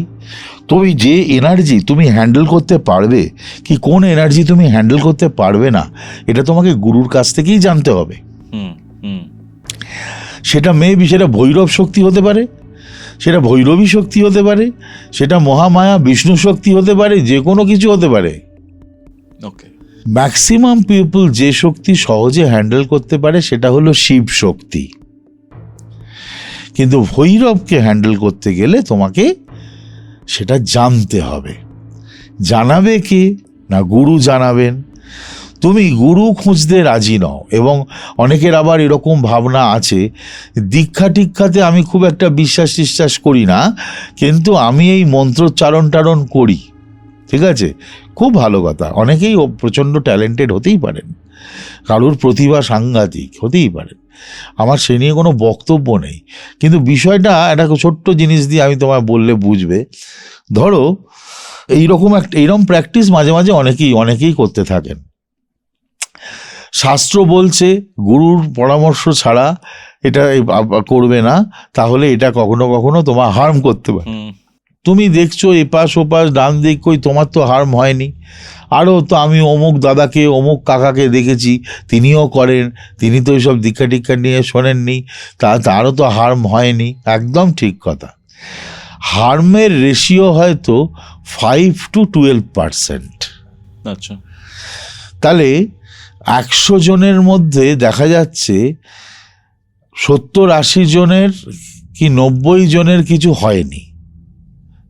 তুমি যে এনার্জি তুমি হ্যান্ডেল করতে পারবে কি কোন এনার্জি তুমি হ্যান্ডেল করতে পারবে না, এটা তোমাকে গুরুর কাছ থেকেই জানতে হবে। সেটা মেবি সেটা ভৈরব শক্তি হতে পারে, সেটা ভৈরবী শক্তি হতে পারে, সেটা মহামায়া বিষ্ণু শক্তি হতে পারে, যে কোনো কিছু হতে পারে। ওকে, ম্যাক্সিমাম পিপল যে শক্তি সহজে হ্যান্ডেল করতে পারে সেটা হলো শিব শক্তি, কিন্তু ভৈরবকে হ্যান্ডেল করতে গেলে তোমাকে সেটা জানতে হবে। জানাবে কে? না গুরু জানাবেন। তুমি গুরু খুঁজতে রাজি নও, এবং অনেকের আবার এরকম ভাবনা আছে, দীক্ষা টিক্ষাতে আমি খুব একটা বিশ্বাস করি না, কিন্তু আমি এই মন্ত্রোচ্চারণ টারণ করি, ঠিক আছে, খুব ভালো কথা। অনেকেই প্রচণ্ড ট্যালেন্টেড হতেই পারেন, কারোর প্রতিভা সাংঘাতিক হতেই পারে, আমার সে নিয়ে কোনো বক্তব্য নেই, কিন্তু বিষয়টা একটা ছোট্ট জিনিস দিয়ে আমি তোমায় বললে বুঝবে। ধরো এইরকম প্র্যাকটিস মাঝে মাঝে অনেকেই করতে থাকেন। শাস্ত্র বলছে গুরুর পরামর্শ ছাড়া এটা করবে না, তাহলে এটা কখনো কখনো তোমার হার্ম করতে পারে। তুমি দেখছো এপাশ ওপাশ ডান দিক, কই তোমার তো হার্ম হয়নি। আরও তো আমি অমুক দাদাকে অমুক কাকাকে দেখেছি, তিনিও করেন, তিনি তো এইসব দীক্ষা টিক্ষা নিয়ে শোনেননি, তারও তো হার্ম হয়নি। একদম ঠিক কথা। হার্মের রেশিও হয়তো 5 to 12%। আচ্ছা, তাহলে 100 জনের মধ্যে দেখা যাচ্ছে 70-80 জনের কি 90 জনের কিছু হয়নি,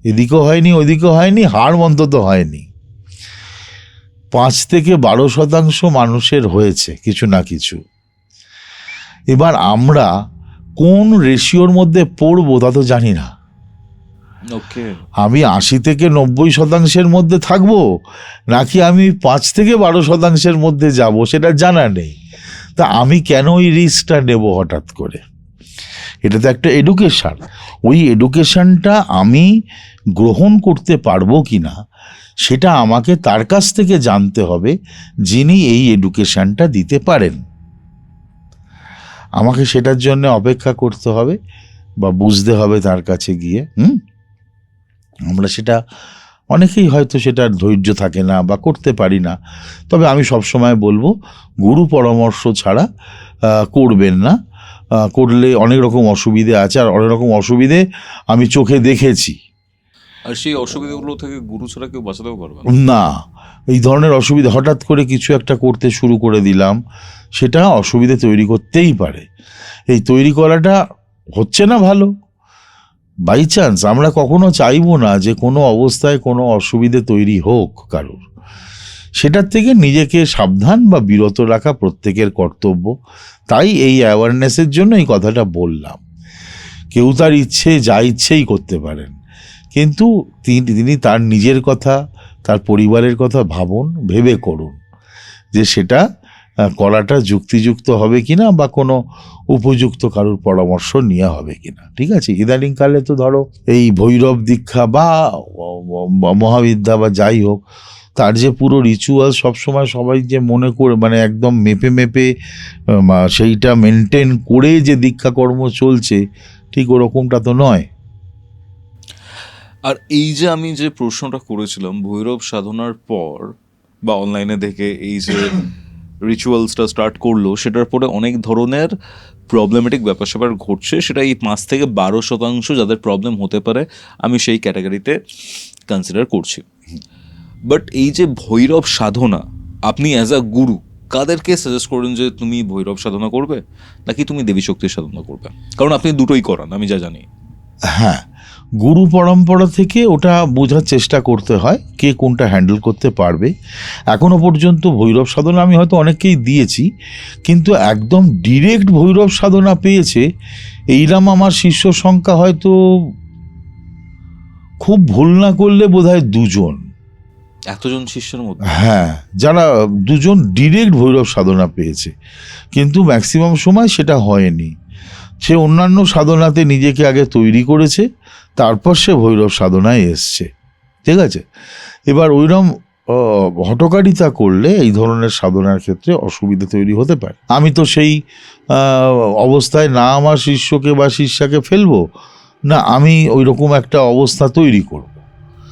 এদিকেও হয়নি ওদিকেও হয়নি, হার্ম অন্তত হয়নি। 5-12% মানুষের হয়েছে কিছু না কিছু। এবার আমরা কোন রেশিওর মধ্যে পড়বো তা তো জানি না। ওকে, আমি 80-90% মধ্যে থাকবো, নাকি আমি 5-12% মধ্যে যাব, সেটা জানা নেই। তা আমি কেন ওই রিস্কটা নেব হঠাৎ করে? এটা তো একটা এডুকেশন। ওই এডুকেশনটা আমি গ্রহণ করতে পারবো কি না সেটা আমাকে তার কাছ থেকে জানতে হবে, যিনি এই এডুকেশনটা দিতে পারেন। আমাকে সেটার জন্য অপেক্ষা করতে হবে বা বুঝতে হবে তার কাছে গিয়ে। আমরা সেটা অনেকেই হয়তো সেটার ধৈর্য থাকে না বা করতে পারি না। তবে আমি সবসময় বলবো গুরু পরামর্শ ছাড়া করবেন না। করলে অনেক রকম অসুবিধে আছে, আর অনেক রকম অসুবিধে আমি চোখে দেখেছি। আর সেই অসুবিধাগুলো থেকে গুরু ছাড়া কেউ বাঁচাতেও পারবে না। না, এই ধরনের অসুবিধা হঠাৎ করে কিছু একটা করতে শুরু করে দিলাম, সেটা অসুবিধা তৈরি করতেই পারে। এই তৈরি করাটা হচ্ছে না ভালো, বাই চান্স আমরা কখনো চাইবো না যে কোনো অবস্থায় কোনো অসুবিধে তৈরি হোক কারোর। সেটার থেকে নিজেকে সাবধান বা বিরত রাখা প্রত্যেকের কর্তব্য। তাই এই অ্যাওয়ারনেসের জন্য এই কথাটা বললাম। কেউ তার ইচ্ছে যা ইচ্ছেই করতে পারেন, কিন্তু তিনি তার নিজের কথা, তার পরিবারের কথা ভাবুন, ভেবে করুন যে সেটা করাটা যুক্তিযুক্ত হবে কিনা বা কোনো উপযুক্ত কারোর পরামর্শ নেওয়া হবে কিনা। ঠিক আছে, ইদানিংকালে তো ধরো এই ভৈরব দীক্ষা বা মহাবিদ্যা বা যাই হোক, তার যে পুরো রিচুয়াল সবসময় সবাই যে মনে করে মানে একদম মেপে মেপে সেইটা মেনটেন করে যে দীক্ষা কর্ম চলছে, ঠিক ওরকমটা তো নয়। আর এই যে আমি যে প্রশ্নটা করেছিলাম ভৈরব সাধনার পর বা অনলাইনে দেখে এই যে রিচুয়ালসটা স্টার্ট করলো, সেটার পরে অনেক ধরনের প্রবলেমেটিক ব্যাপার স্যাপার ঘটছে, সেটা এই 5-12% যাদের প্রবলেম হতে পারে আমি সেই ক্যাটাগরিতে কনসিডার করছি। বাট এই যে ভৈরব সাধনা, আপনি অ্যাজ আ গুরু কাদেরকে সাজেস্ট করেন যে তুমি ভৈরব সাধনা করবে নাকি তুমি দেবী শক্তির সাধনা করবে? কারণ আপনি দুটোই করান আমি যা জানি। হ্যাঁ, গুরু পরম্পরা থেকে ওটা বোঝার চেষ্টা করতে হয় কে কোনটা হ্যান্ডেল করতে পারবে। এখনো পর্যন্ত ভৈরব সাধনা আমি হয়তো অনেককেই দিয়েছি, কিন্তু একদম ডিরেক্ট ভৈরব সাধনা পেয়েছে এইরকম আমার শিষ্য সংখ্যা হয়তো খুব ভুল না করলে বোধহয় 2 জন। এতজন শিষ্যের মধ্যে? হ্যাঁ, যারা 2 জন ডিরেক্ট ভৈরব সাধনা পেয়েছে, কিন্তু ম্যাক্সিমাম সময় সেটা হয়নি। সে অন্যান্য সাধনাতে নিজেকে আগে তৈরি করেছে, তারপর সে ভৈরব সাধনায় এসছে। ঠিক আছে, এবার ওইরকম হঠকারিতা করলে এই ধরনের সাধনার ক্ষেত্রে অসুবিধা তৈরি হতে পারে। আমি তো সেই অবস্থায় না আমার শিষ্যকে বা শিষ্যাকে ফেলবো, না আমি ওই রকম একটা অবস্থা তৈরি করব।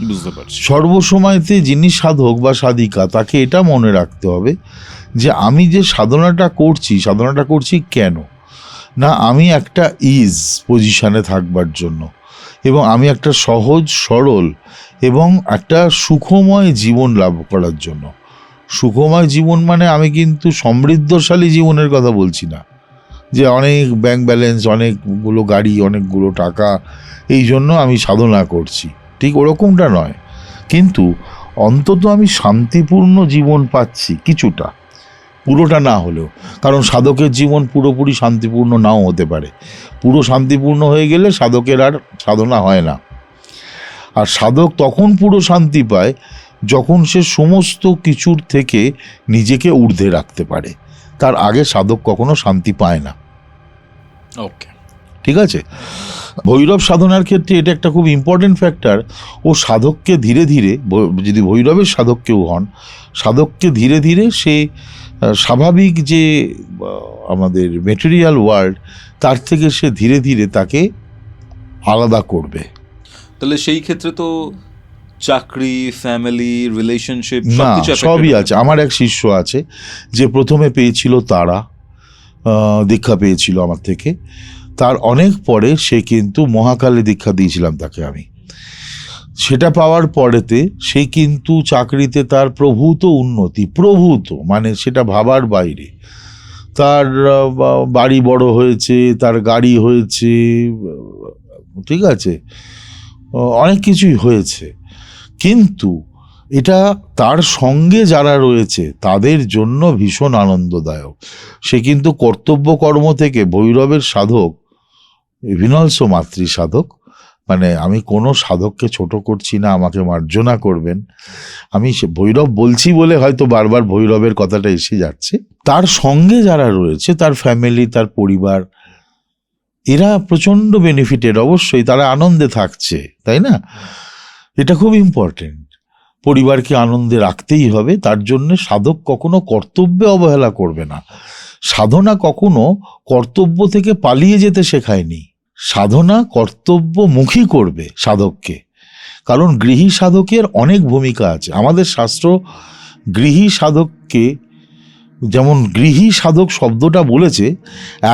বুঝতে পারছি। সর্বসময়তে যিনি সাধক বা সাধিকা তাকে এটা মনে রাখতে হবে যে আমি যে সাধনাটা করছি কেন? না, আমি একটা পজিশনে থাকবার জন্য, এবং আমি একটা সহজ সরল এবং একটা সুখময় জীবন লাভ করার জন্য। সুখময় জীবন মানে আমি কিন্তু সমৃদ্ধশালী জীবনের কথা বলছি না, যে অনেক ব্যাংক ব্যালেন্স, অনেকগুলো গাড়ি, অনেকগুলো টাকা, এই জন্য আমি সাধনা করছি, ঠিক ওরকমটা নয়। কিন্তু অন্তত আমি শান্তিপূর্ণ জীবন পাচ্ছি কিছুটা, পুরোটা না হলেও। কারণ সাধকের জীবন পুরোপুরি শান্তিপূর্ণ নাও হতে পারে। পুরো শান্তিপূর্ণ হয়ে গেলে সাধকের আর সাধনা হয় না। আর সাধক তখন পুরো শান্তি পায় যখন সে সমস্ত কিছুর থেকে নিজেকে ঊর্ধ্বে রাখতে পারে। তার আগে সাধক কখনো শান্তি পায় না। ওকে, ঠিক আছে, ভৈরব সাধনার ক্ষেত্রে এটা একটা খুব ইম্পর্টেন্ট ফ্যাক্টর। ও সাধককে ধীরে ধীরে, যদি ভৈরবের সাধক কেউ হন, সাধককে ধীরে ধীরে সে স্বাভাবিক যে আমাদের মেটেরিয়াল ওয়ার্ল্ড, তার থেকে সে ধীরে ধীরে তাকে আলাদা করবে। তাহলে সেই ক্ষেত্রে তো চাকরি, ফ্যামিলি, রিলেশনশিপ না, সবই আছে। আমার এক শিষ্য আছে যে প্রথমে পেয়েছিল তারা দীক্ষা পেয়েছিল আমার থেকে, তার অনেক পরে সে কিন্তু মহাকালে দীক্ষা দিয়েছিলাম তাকে আমি। সেটা পাওয়ার পরেতে সে কিন্তু চাকরিতে তার প্রভূত উন্নতি, মানে সেটা ভাবার বাইরে। তার বাড়ি বড় হয়েছে, তার গাড়ি হয়েছে, ঠিক আছে, অনেক কিছুই হয়েছে। কিন্তু এটা তার সঙ্গে যারা রয়েছে তাদের জন্য ভীষণ আনন্দদায়ক। সে কিন্তু কর্তব্য কর্ম থেকে ভৈরবের সাধক, ইভিন অলসো মাতৃ সাধক, মানে আমি কোনো সাধককে ছোট করছি না, আমাকে মার্জনা করবেন, আমি ভৈরব বলছি বলে হয়তো বারবার ভৈরবের কথাটা এসে যাচ্ছে। তার সঙ্গে যারা রয়েছে, তার ফ্যামিলি, তার পরিবার, এরা প্রচণ্ড বেনিফিটেড। অবশ্যই তারা আনন্দে থাকছে, তাই না? এটা খুব ইম্পর্টেন্ট। পরিবারকে আনন্দে রাখতেই হবে, তার জন্য সাধক কখনো কর্তব্যে অবহেলা করবে না। সাধনা কখনো কর্তব্য থেকে পালিয়ে যেতে শেখায়নি। সাধনা কর্তব্যমুখী করবে সাধককে। কারণ গৃহী সাধকের অনেক ভূমিকা আছে। আমাদের শাস্ত্র গৃহী সাধককে, যেমন গৃহী সাধক শব্দটা বলেছে,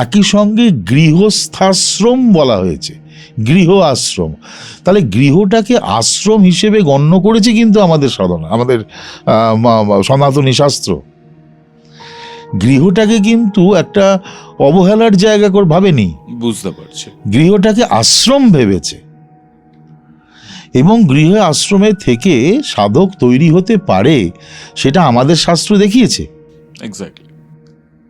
একই সঙ্গে গৃহস্থাশ্রম বলা হয়েছে। গৃহ আশ্রম। তাহলে গৃহটাকে আশ্রম হিসেবে গণ্য করেছে কিন্তু আমাদের সাধনা, আমাদের সনাতনী শাস্ত্র। গৃহটাকে কিন্তু একটা অবহেলার জায়গা করে ভাবেনি, বুঝতে পারছি। গৃহটাকে আশ্রম ভেবেছে। এবং গৃহ আশ্রমে থেকে সাধক তৈরি হতে পারে, সেটা আমাদের শাস্ত্র দেখিয়েছে। এক্স্যাক্টলি।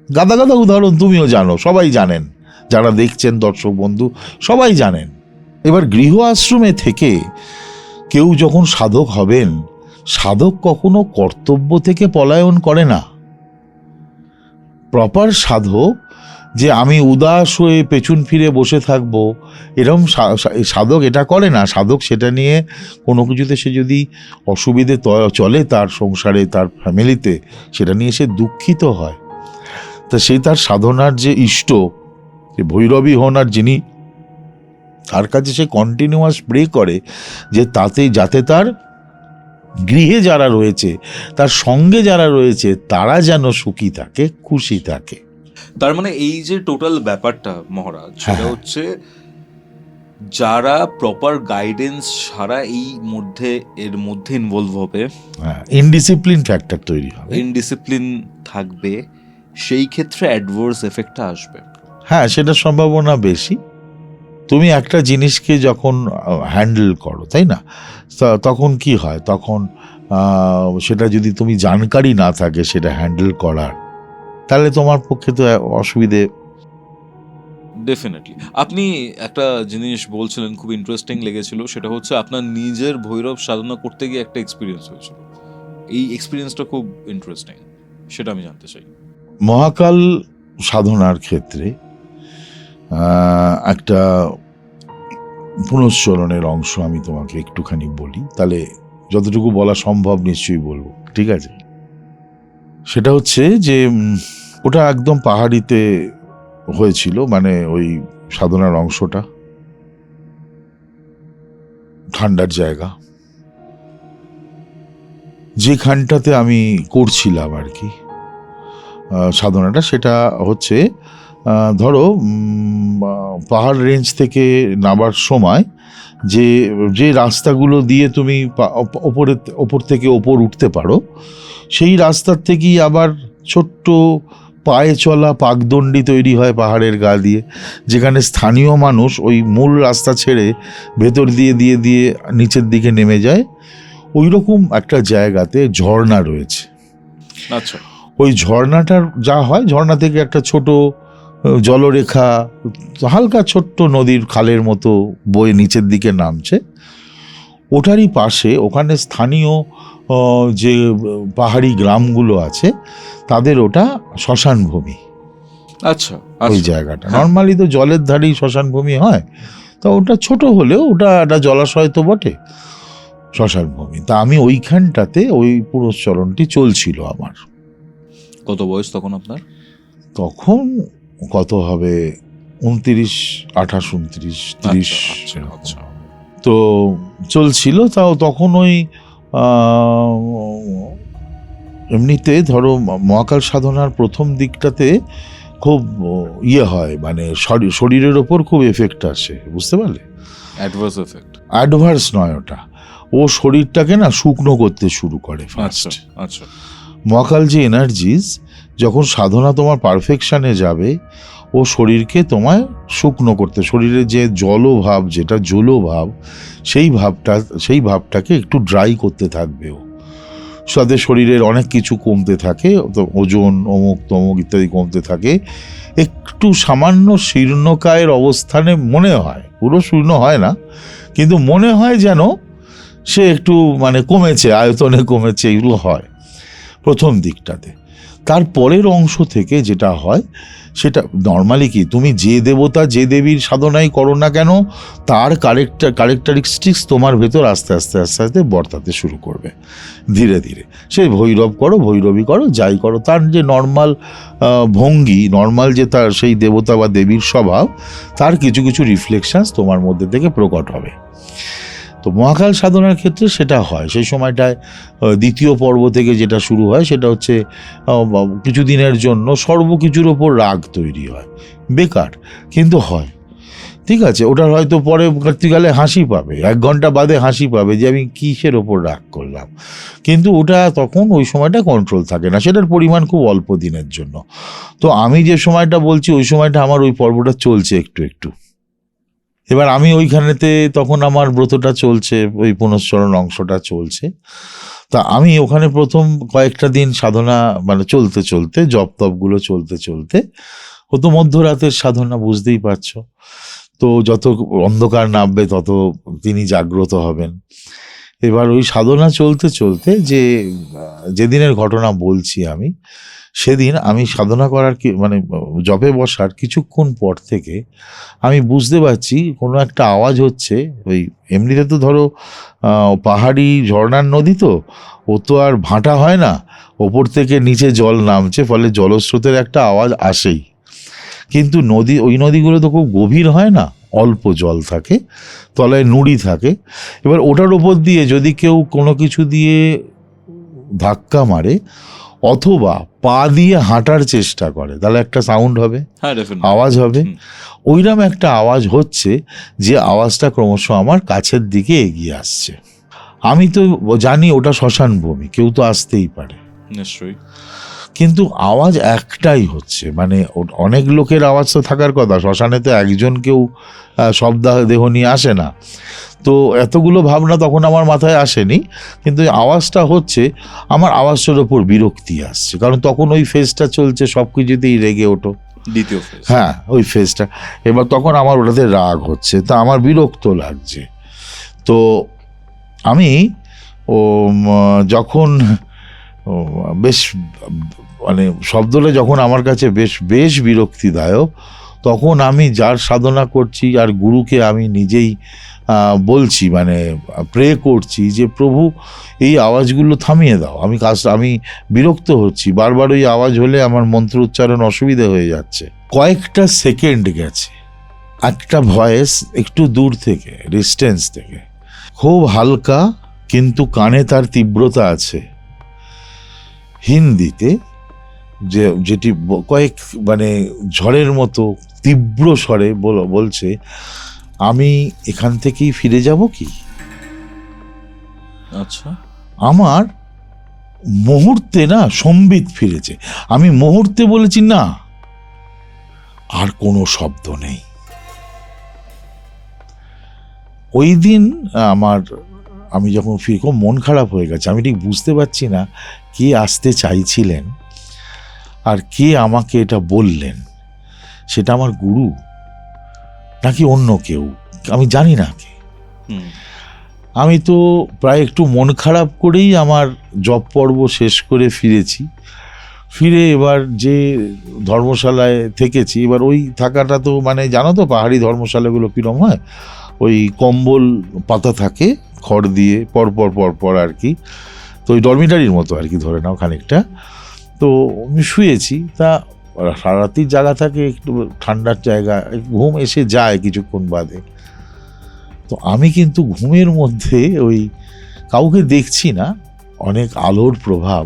গাদা গাদা উদাহরণ তুমিও জানো, সবাই জানেন, যারা দেখছেন দর্শক বন্ধু সবাই জানেন। এবার গৃহ আশ্রমে থেকে কেউ যখন সাধক হবেন, সাধক কখনো কর্তব্য থেকে পলায়ন করে না। প্রপার সাধক যে আমি উদাস হয়ে পেছন ফিরে বসে থাকবো, এরকম সাধক এটা করে না। সাধক সেটা নিয়ে কোনো কিছুতে সে যদি অসুবিধে চলে তার সংসারে, তার ফ্যামিলিতে, সেটা নিয়ে সে দুঃখিত হয়। তা সে তার সাধনার যে ইষ্ট, যে ভৈরবী হন আর যিনি, তার কাছে সে কন্টিনিউয়াস প্রে করে যে যাতে তার গৃহে যারা রয়েছে, তার সঙ্গে যারা রয়েছে, তারা যেন সুখী থাকে, খুশি থাকে। তার মানে এই যে টোটাল ব্যাপারটা মহারাজ, সেটা হচ্ছে যারা প্রপার গাইডেন্স ছাড়া এর মধ্যে ইনভলভ হবে, ইনডিসিপ্লিন ফ্যাক্টর তৈরি হবে, ইনডিসিপ্লিন থাকবে, সেই ক্ষেত্রে অ্যাডভার্স এফেক্টটা আসবে। হ্যাঁ, সেটার সম্ভাবনা বেশি। তুমি একটা জিনিসকে যখন হ্যান্ডেল করো, তাই না, তখন কি হয়, তখন সেটা যদি তুমি জানকারি না থাকে সেটা হ্যান্ডেল করার, তাহলে তোমার পক্ষে তো অসুবিধে। ডেফিনেটলি। আপনি একটা জিনিস বলছিলেন, খুব ইন্টারেস্টিং লেগেছিল, সেটা হচ্ছে আপনার নিজের ভৈরব সাধনা করতে গিয়ে একটা এক্সপিরিয়েন্স হয়েছিল। এই এক্সপিরিয়েন্সটা খুব ইন্টারেস্টিং, সেটা আমি জানতে চাই। মহাকাল সাধনার ক্ষেত্রে একটা পুনশ্চরণের অংশ আমি তোমাকে একটুখানি বলি, তাহলে যতটুকু বলা সম্ভব নিশ্চয়ই বলবো, ঠিক আছে? সেটা হচ্ছে যে ওটা একদম পাহাড়িতে হয়েছিল, মানে ওই সাধনার অংশটা ঠান্ডার জায়গা, যেখানটাতে আমি করছিলাম আর কি সাধনাটা, সেটা হচ্ছে ধরো পাহাড় রেঞ্জ থেকে নামার সময় যে রাস্তাগুলো দিয়ে তুমি ওপর থেকে ওপর উঠতে পারো, সেই রাস্তার থেকেই আবার ছোট্ট পায়ে চলা পাকদণ্ডি তৈরি হয় পাহাড়ের গা দিয়ে, যেখানে স্থানীয় মানুষ ওই মূল রাস্তা ছেড়ে ভেতর দিয়ে দিয়ে দিয়ে নিচের দিকে নেমে যায়। ওই রকম একটা জায়গাতে ঝর্ণা রয়েছে। আচ্ছা। ওই ঝর্ণাটার যা হয়, ঝর্ণা থেকে একটা ছোট জলরেখা, হালকা ছোট্ট নদীর খালের মতো বয়ে নিচের দিকে নামছে। ওটারই পাশে ওখানে স্থানীয় যে পাহাড়ি গ্রামগুলো আছে, তাদের ওটা শ্মশান ভূমি। আচ্ছা। ওই জায়গাটা নর্মালি তো জলের ধারেই শ্মশান ভূমি হয়, তো ওটা ছোট হলেও ওটা একটা জলাশয় তো বটে, শ্মশান ভূমি। তা আমি ওইখানটাতে ওই পুরস্চরণটি চলছিল আমার। কত বয়স তখন আপনার? তখন কত হবে, 29, 28, 29, 30। আচ্ছা। তো চলছিল, তাও তখন ওই এমনিতে ধরো মহাকাল সাধনার প্রথম দিকটাতে খুব হয়, মানে শরীরের ওপর খুব এফেক্ট আসে, বুঝতে পারলে? Adverse effect. অ্যাডভার্স নয় ওটা, ও শরীরটাকে না শুকনো করতে শুরু করে ফার্স্ট। আচ্ছা। মহাকাল যে এনার্জিস, যখন সাধনা তোমার পারফেকশনে যাবে, ও শরীরকে তোমায় শুকনো করতে, শরীরের যে জলভাব, যেটা জলভাব, সেই ভাবটাকে একটু ড্রাই করতে থাকবে ও। সাথে শরীরের অনেক কিছু কমতে থাকে, ওজন অমুক তমুক ইত্যাদি কমতে থাকে। একটু সামান্য শীর্ণকায়ের অবস্থানে মনে হয়, পুরো শূন্য হয় না, কিন্তু মনে হয় যেন সে একটু মানে কমেছে, আয়তনে কমেছে, এগুলো হয় প্রথম দিকটাতে। তারপরের অংশ থেকে যেটা হয়, সেটা নর্মালি কি, তুমি যে দেবতা যে দেবীর সাধনাই করো না কেন, তার ক্যারেক্টারিস্টিক্স তোমার ভেতর আস্তে আস্তে বর্তাতে শুরু করবে ধীরে ধীরে। সে ভৈরবী করো, যাই করো, তার যে নর্মাল ভঙ্গি, নর্মাল যে তার সেই দেবতা বা দেবীর স্বভাব, তার কিছু কিছু রিফ্লেকশনস তোমার মধ্যে থেকে প্রকট হবে। তো মহাকাল সাধনার ক্ষেত্রে সেটা হয়। সেই সময়টায় দ্বিতীয় পর্ব থেকে যেটা শুরু হয়, সেটা হচ্ছে কিছুদিনের জন্য সর্বকিছুর ওপর রাগ তৈরি হয়, বেকার কিন্তু হয়। ঠিক আছে, ওটার হয়তো পরবর্তীকালে হাসি পাবে, 1 ঘন্টা বাদে হাসি পাবে যে আমি কিসের ওপর রাগ করলাম, কিন্তু ওটা তখন ওই সময়টা কন্ট্রোল থাকে না, সেটার পরিমাণ খুব অল্প দিনের জন্য। তো আমি যে সময়টা বলছি ওই সময়টা আমার ওই পর্বটা চলছে একটু একটু। এবার আমি ওইখানেতে তখন আমার ব্রতটা চলছে, ওই পুনশ্চরণ অংশটা চলছে। তা আমি ওখানে প্রথম কয়েকটা দিন সাধনা মানে চলতে চলতে, জপ তপগুলো চলতে চলতে, ও তো মধ্যরাতের সাধনা, বুঝতেই পারছো। তো যত অন্ধকার নামবে তত তিনি জাগ্রত হবেন। এবার ওই সাধনা চলতে চলতে যেদিনের ঘটনা বলছি আমি, সেদিন আমি সাধনা করার মানে জপে বসার কিছুক্ষণ পর থেকে আমি বুঝতে পারছি কোনো একটা আওয়াজ হচ্ছে। ওই এমনিতে তো ধরো পাহাড়ি ঝর্ণার নদী, তো ও তো আর ভাঁটা হয় না, ওপর থেকে নিচে জল নামছে, ফলে জলস্রোতের একটা আওয়াজ আসেই। কিন্তু ওই নদীগুলো তো খুব গভীর হয় না, অল্প জল থাকে, তলায় নুড়ি থাকে। এবার ওটার ওপর দিয়ে যদি কেউ কোনো কিছু দিয়ে ধাক্কা মারে অথবা পা দিয়ে হাঁটার চেষ্টা করে, তাহলে একটা সাউন্ড হবে, আওয়াজ হবে। ওইরকম একটা আওয়াজ হচ্ছে, যে আওয়াজটা ক্রমশ আমার কাছের দিকে এগিয়ে আসছে। আমি তো জানি ওটা শ্মশান ভূমি, কেউ তো আসতেই পারে নিশ্চয়ই, কিন্তু আওয়াজ একটাই হচ্ছে, মানে অনেক লোকের আওয়াজ তো থাকার কথা, শ্মশানে তো একজন কেউ শবদেহ নিয়ে আসে না। তো এতগুলো ভাবনা তখন আমার মাথায় আসেনি, কিন্তু আওয়াজটা হচ্ছে, আমার আওয়াজটার ওপর বিরক্তি আসছে, কারণ তখন ওই ফেজটা চলছে, সব কিছুতেই রেগে ওঠো, দ্বিতীয় ফেজ, হ্যাঁ ওই ফেজটা। এবার তখন আমার ওটাতে রাগ হচ্ছে, তা আমার বিরক্ত লাগছে। তো আমি যখন বেশ মানে শব্দটা যখন আমার কাছে বেশ বিরক্তিদায়ক, তখন আমি যার সাধনা করছি আর গুরুকে আমি নিজেই বলছি, মানে প্রে করছি যে প্রভু এই আওয়াজগুলো থামিয়ে দাও, আমি বিরক্ত হচ্ছি, বারবার ওই আওয়াজ হলে আমার মন্ত্র উচ্চারণ অসুবিধা হয়ে যাচ্ছে। কয়েকটা সেকেন্ড গেছে, একটা ভয়েস একটু দূর থেকে, ডিস্টেন্স থেকে, খুব হালকা কিন্তু কানে তার তীব্রতা আছে, হিন্দিতে, যেটি কয়েক মানে ঝড়ের মতো তীব্র স্বরে বলছে, আমি এখান থেকেই ফিরে যাব কি? আচ্ছা, আমার মুহূর্তে না সম্বিত ফিরেছে। আমি মুহূর্তে বলেছি না, আর কোনো শব্দ নেই। ওই দিন আমি যখন ফিরে, খুব মন খারাপ হয়ে গেছে। আমি ঠিক বুঝতে পারছি না কে আসতে চাইছিলেন আর কে আমাকে এটা বললেন, সেটা আমার গুরু নাকি অন্য কেউ, আমি জানি না কে। আমি তো প্রায় একটু মন খারাপ করেই আমার জপ পর্ব শেষ করে ফিরে এবার যে ধর্মশালায় থেকেছি, এবার ওই থাকাটা তো মানে জানো তো পাহাড়ি ধর্মশালাগুলো কিরম হয়, ওই কম্বল পাতা থাকে খড় দিয়ে পর আর কি, তো ওই ডরমিটারির মতো আর কি ধরে নাও খানিকটা। তো আমি শুয়েছি, তা সারারাতির জায়গা থাকে, একটু ঠান্ডার জায়গা, ঘুম এসে যায় কিছুক্ষণ বাদে। তো আমি কিন্তু ঘুমের মধ্যে ওই কাউকে দেখছি না, অনেক আলোর প্রভাব,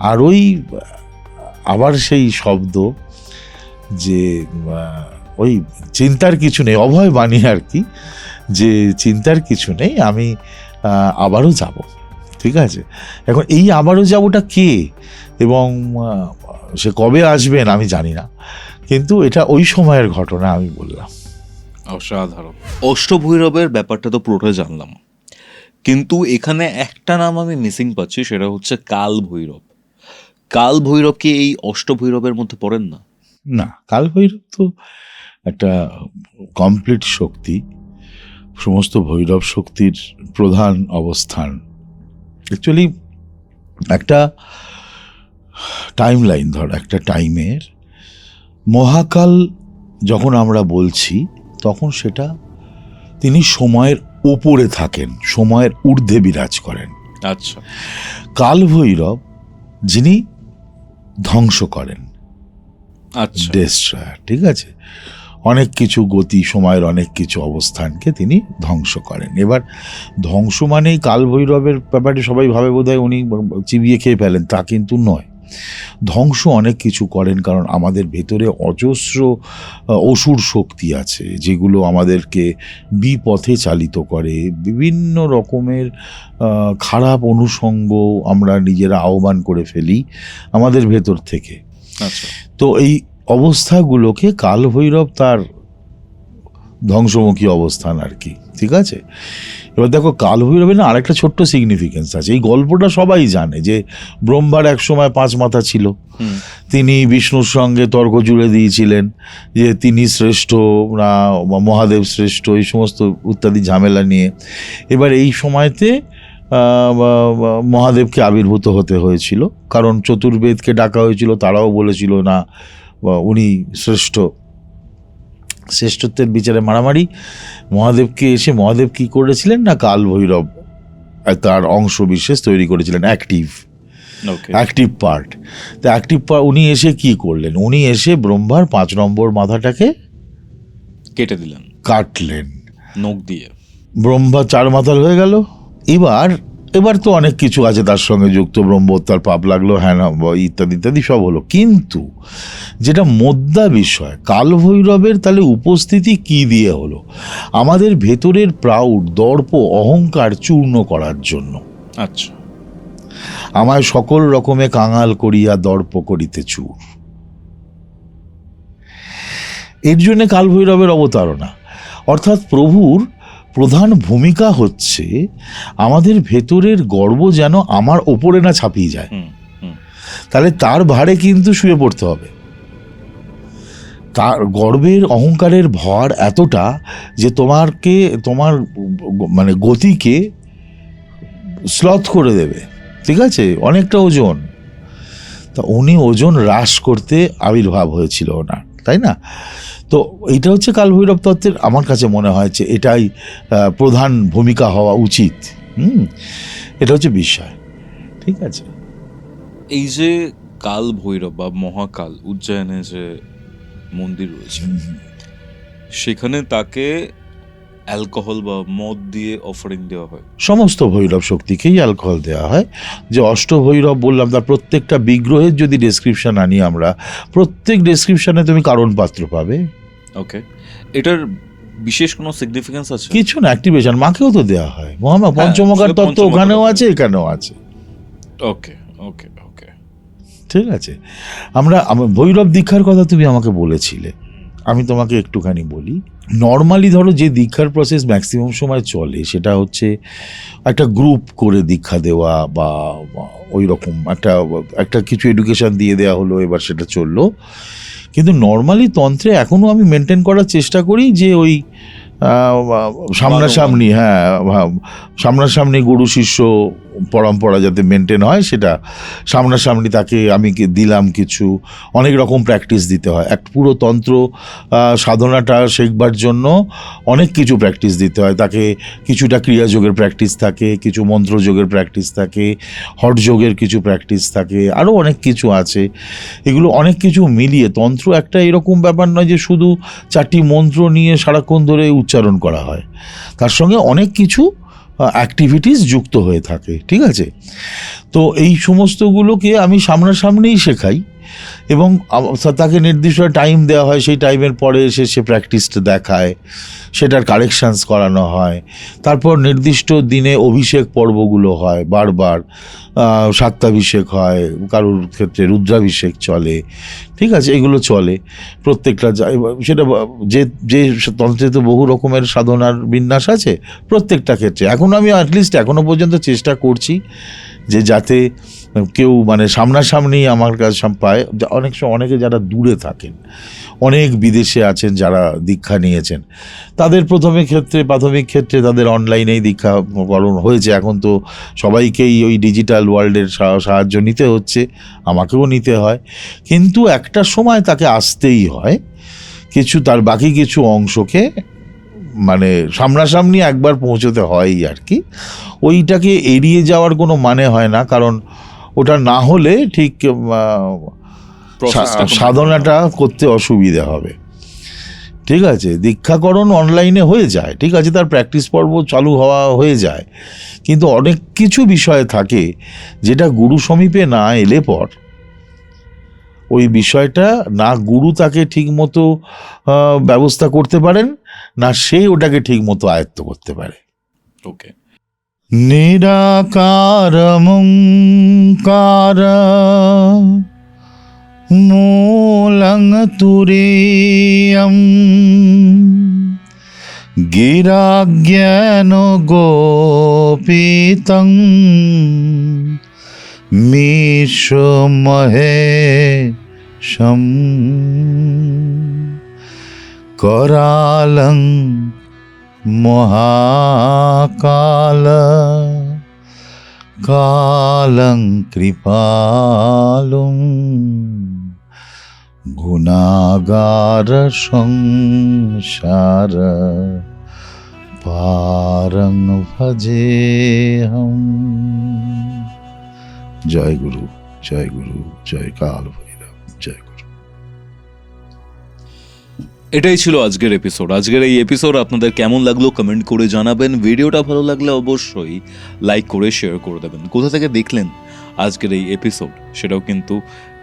আর ওই আবার সেই শব্দ যে ওই চিন্তার কিছু নেই, অভয় বাণী আর কি, যে চিন্তার কিছু নেই, আমি আবারও যাব। ঠিক আছে, এখন এই আবারও যাবোটা কে এবং সে কবে আসবেন আমি জানি না, কিন্তু এটা ওই সময়ের ঘটনা আমি বললাম। অসাধারণ। অষ্টভৈরবের ব্যাপারটা তো পুরোটা জানলাম, কিন্তু এখানে একটা নাম আমি মিসিং পাচ্ছি, সেটা হচ্ছে কাল ভৈরব। কাল ভৈরব কি এই অষ্টভৈরবের মধ্যে পড়েন না? না, কাল ভৈরব তো একটা কমপ্লিট শক্তি, সমস্ত ভৈরব শক্তির প্রধান অবস্থান। অ্যাকচুয়ালি একটা টাইম লাইন ধর, একটা টাইমের মহাকাল যখন আমরা বলছি, তখন সেটা তিনি সময়ের ওপরে থাকেন, সময়ের ঊর্ধ্বে বিরাজ করেন। আচ্ছা, কাল ভৈরব যিনি ধ্বংস করেন, আচ্ছা, ডেস্ট্রয়ার। ঠিক আছে, অনেক কিছু গতি, সময়ের অনেক কিছু অবস্থানকে তিনি ধ্বংস করেন। এবার ধ্বংস মানেই কাল ভৈরবের ব্যাপারে সবাই ভাবে বোধহয় উনি চিবিয়ে খেয়ে ফেলেন, তা কিন্তু নয়। ধ্বংস অনেক কিছু করেন, কারণ আমাদের ভেতরে অজস্র অসুর শক্তি আছে যেগুলো আমাদেরকে বিপথে চালিত করে। বিভিন্ন রকমের খারাপ অনুষঙ্গ আমরা নিজেরা আহ্বান করে ফেলি আমাদের ভেতর থেকে। আচ্ছা, তো এই অবস্থাগুলোকে কালভৈরব তার ধ্বংসমুখী অবস্থান আর কি, ঠিক আছে। এবার দেখো কালভৈরবের না আরেকটা ছোট্ট সিগনিফিকেন্স আছে। এই গল্পটা সবাই জানে যে ব্রহ্মার এক সময় 5 মাথা ছিল, তিনি বিষ্ণুর সঙ্গে তর্ক জুড়ে দিয়েছিলেন যে তিনি শ্রেষ্ঠ না মহাদেব শ্রেষ্ঠ, এই সমস্ত ইত্যাদি ঝামেলা নিয়ে। এবার এই সময়তে মহাদেবকে আবির্ভূত হতে হয়েছিল, কারণ চতুর্বেদকে ডাকা হয়েছিল, তারাও বলেছিল না উনি শ্রেষ্ঠ, শ্রেষ্ঠত্বের বিচারে মারামারি। মহাদেবকে এসে মহাদেব কি করেছিলেন না কালভৈরব তার অংশ বিশেষ তৈরি করেছিলেন, অ্যাক্টিভ পার্ট। তো অ্যাক্টিভ পার্ট উনি এসে কি করলেন, উনি এসে ব্রহ্মার 5 নম্বর মাথাটাকে কেটে দিলেন, কাটলেন নখ দিয়ে। ব্রহ্মা 4 মাথার হয়ে গেল। এবার তো অনেক কিছু আছে তার সঙ্গে যুক্ত, ব্রহ্মহত্যার পাপ লাগলো, হ্যাঁ ইত্যাদি ইত্যাদি সব হলো। কিন্তু যেটা মোদ্দা বিষয়, কালভৈরবের তাহলে উপস্থিতি কি দিয়ে হলো? আমাদের ভেতরের প্রাউড, দর্প, অহংকার চূর্ণ করার জন্য। আচ্ছা, আমায় সকল রকমে কাঙাল করিয়া দর্প করিতে চুর, এর জন্য কালভৈরবের অবতারণা। অর্থাৎ প্রভুর প্রধান ভূমিকা হচ্ছে আমাদের ভেতরের গর্ব যেন আমার ওপরে না ছাপিয়ে যায়, তাহলে তার ভারে কিন্তু শুয়ে পড়তে হবে। তার গর্বের অহংকারের ভর এতটা যে তোমার মানে গতিকে স্লথ করে দেবে, ঠিক আছে, অনেকটা ওজন। তা উনি ওজন হ্রাস করতে আবির্ভাব হয়েছিল ওনার, তাই না? তো এইটা হচ্ছে কালভৈরব তত্ত্বের, আমার কাছে মনে হয় যে এটাই প্রধান ভূমিকা হওয়া উচিত। এটা হচ্ছে বিষয়, ঠিক আছে। এই যে কাল ভৈরব বা মহাকাল উজ্জয়নে যে মন্দির রয়েছে, সেখানে তাকে অ্যালকোহল বা মদ দিয়ে অফারিং দেওয়া হয়। সমস্ত ভৈরব শক্তিকেই অ্যালকোহল দেওয়া হয়। যে অষ্টভৈরব বললাম, তার প্রত্যেকটা বিগ্রহের যদি ডেসক্রিপশন আনি আমরা, প্রত্যেক ডেসক্রিপশনে তুমি কারণ পাত্র পাবে। ওকে, এটার বিশেষ কোনো সিগনিফিকেন্স আছে? কিছু না, অ্যাক্টিভেশন মাকেও তো দেওয়া হয়। মহামা পঞ্চমকার তত্ত্ব ওখানেও আছে, এখানেও আছে। ওকে ওকে ওকে, ঠিক আছে। আমরা ভৈরব দীক্ষার কথা তুমি আমাকে বলেছিলে, আমি তোমাকে একটুখানি বলি। নর্মালি ধরো যে দীক্ষার প্রসেস ম্যাক্সিমাম সময় চলে, সেটা হচ্ছে একটা গ্রুপ করে দীক্ষা দেওয়া বা ওই রকম একটা কিছু এডুকেশন দিয়ে দেওয়া হলো, এবার সেটা চললো। কিন্তু নর্মালি তন্ত্রে এখনও আমি মেনটেন করার চেষ্টা করি যে ওই সামনাসামনি, হ্যাঁ সামনাসামনি গুরু শিষ্য পরম্পরা যাতে মেনটেন হয়, সেটা সামনাসামনি তাকে আমি দিলাম কিছু, অনেক রকম প্র্যাকটিস দিতে হয়। এক পুরো তন্ত্র সাধনাটা শেখবার জন্য অনেক কিছু প্র্যাকটিস দিতে হয়। তাকে কিছুটা ক্রিয়াযোগের প্র্যাকটিস থাকে, কিছু মন্ত্রযোগের প্র্যাকটিস থাকে, হঠযোগের কিছু প্র্যাকটিস থাকে, আরও অনেক কিছু আছে। এগুলো অনেক কিছু মিলিয়ে তন্ত্র একটা এরকম ব্যাপার নয় যে শুধু 4টি মন্ত্র নিয়ে সারাক্ষণ ধরে উচ্চারণ করা হয়, তার সঙ্গে অনেক কিছু অ্যাক্টিভিটিস যুক্ত হয়ে থাকে, ঠিক আছে। তো এই সমস্তগুলোকে আমি সামনাসামনিই শেখাই এবং তাকে নির্দিষ্ট টাইম দেওয়া হয়, সেই টাইমের পরে এসে সে প্র্যাকটিসটা দেখায়, সেটার কারেকশানস করানো হয়। তারপর নির্দিষ্ট দিনে অভিষেক পর্বগুলো হয়, বারবার শাক্তাভিষেক হয়, কারোর ক্ষেত্রে রুদ্রাভিষেক চলে, ঠিক আছে, এগুলো চলে প্রত্যেকটা। সেটা যে তন্ত্রে তো বহু রকমের সাধনার বিন্যাস আছে প্রত্যেকটা ক্ষেত্রে। এখন আমি অ্যাটলিস্ট এখনও পর্যন্ত চেষ্টা করছি যে যাতে কেউ মানে সামনাসামনি আমার কাছে পায়। অনেকে যারা দূরে থাকেন, অনেক বিদেশে আছেন যারা দীক্ষা নিয়েছেন, তাদের প্রাথমিক ক্ষেত্রে তাদের অনলাইনেই দীক্ষা পালন হয়েছে। এখন তো সবাইকেই ওই ডিজিটাল ওয়ার্ল্ডের সাহায্য নিতে হচ্ছে, আমাকেও নিতে হয়। কিন্তু একটা সময় তাকে আসতেই হয়, তার বাকি কিছু অংশকে মানে সামনাসামনি একবার পৌঁছতে হয়ই আর কি। ওইটাকে এড়িয়ে যাওয়ার কোনো মানে হয় না, কারণ ওটা না হলে ঠিক সাধনাটা করতে অসুবিধা হবে, ঠিক আছে। দীক্ষাকরণ অনলাইনে হয়ে যায়, ঠিক আছে, তার প্র্যাকটিস পর্ব চালু হয়ে যায়, কিন্তু অনেক কিছু বিষয় থাকে যেটা গুরু সমীপে না এলে পর ওই বিষয়টা না গুরু তাকে ঠিক মতো ব্যবস্থা করতে পারেন, না সে ওটাকে ঠিক মতো আয়ত্ত করতে পারে। ওকে, নিরাকারমঙ্কার মূলং তুরীয়ম গিরাজ্ঞান গোপীতং মহেশম करालं महाकाल कालं कृपालुं गुणागार संसार पारं भजेहम। जय गुरु, जय गुरु, जय काल भैरव, जय गुरु। এটাই ছিল আজকের এপিসোড। আজকের এই এপিসোড আপনাদের কেমন লাগলো কমেন্ট করে জানাবেন। ভিডিওটা ভালো লাগলে অবশ্যই লাইক করে শেয়ার করে দেবেন। কোথা থেকে দেখলেন আজকের এই এপিসোড সেটাও কিন্তু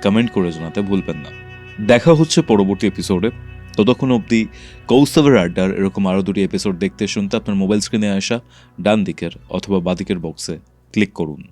কমেন্ট করে জানাতে ভুলবেন না। দেখা হচ্ছে পরবর্তী এপিসোডে। ততক্ষণ অবধি কৌস্তবের আড্ডার এরকম আরও 2টি এপিসোড দেখতে শুনতে আপনার মোবাইল স্ক্রিনে আসা ডান দিকের অথবা বাঁ দিকের বক্সে ক্লিক করুন।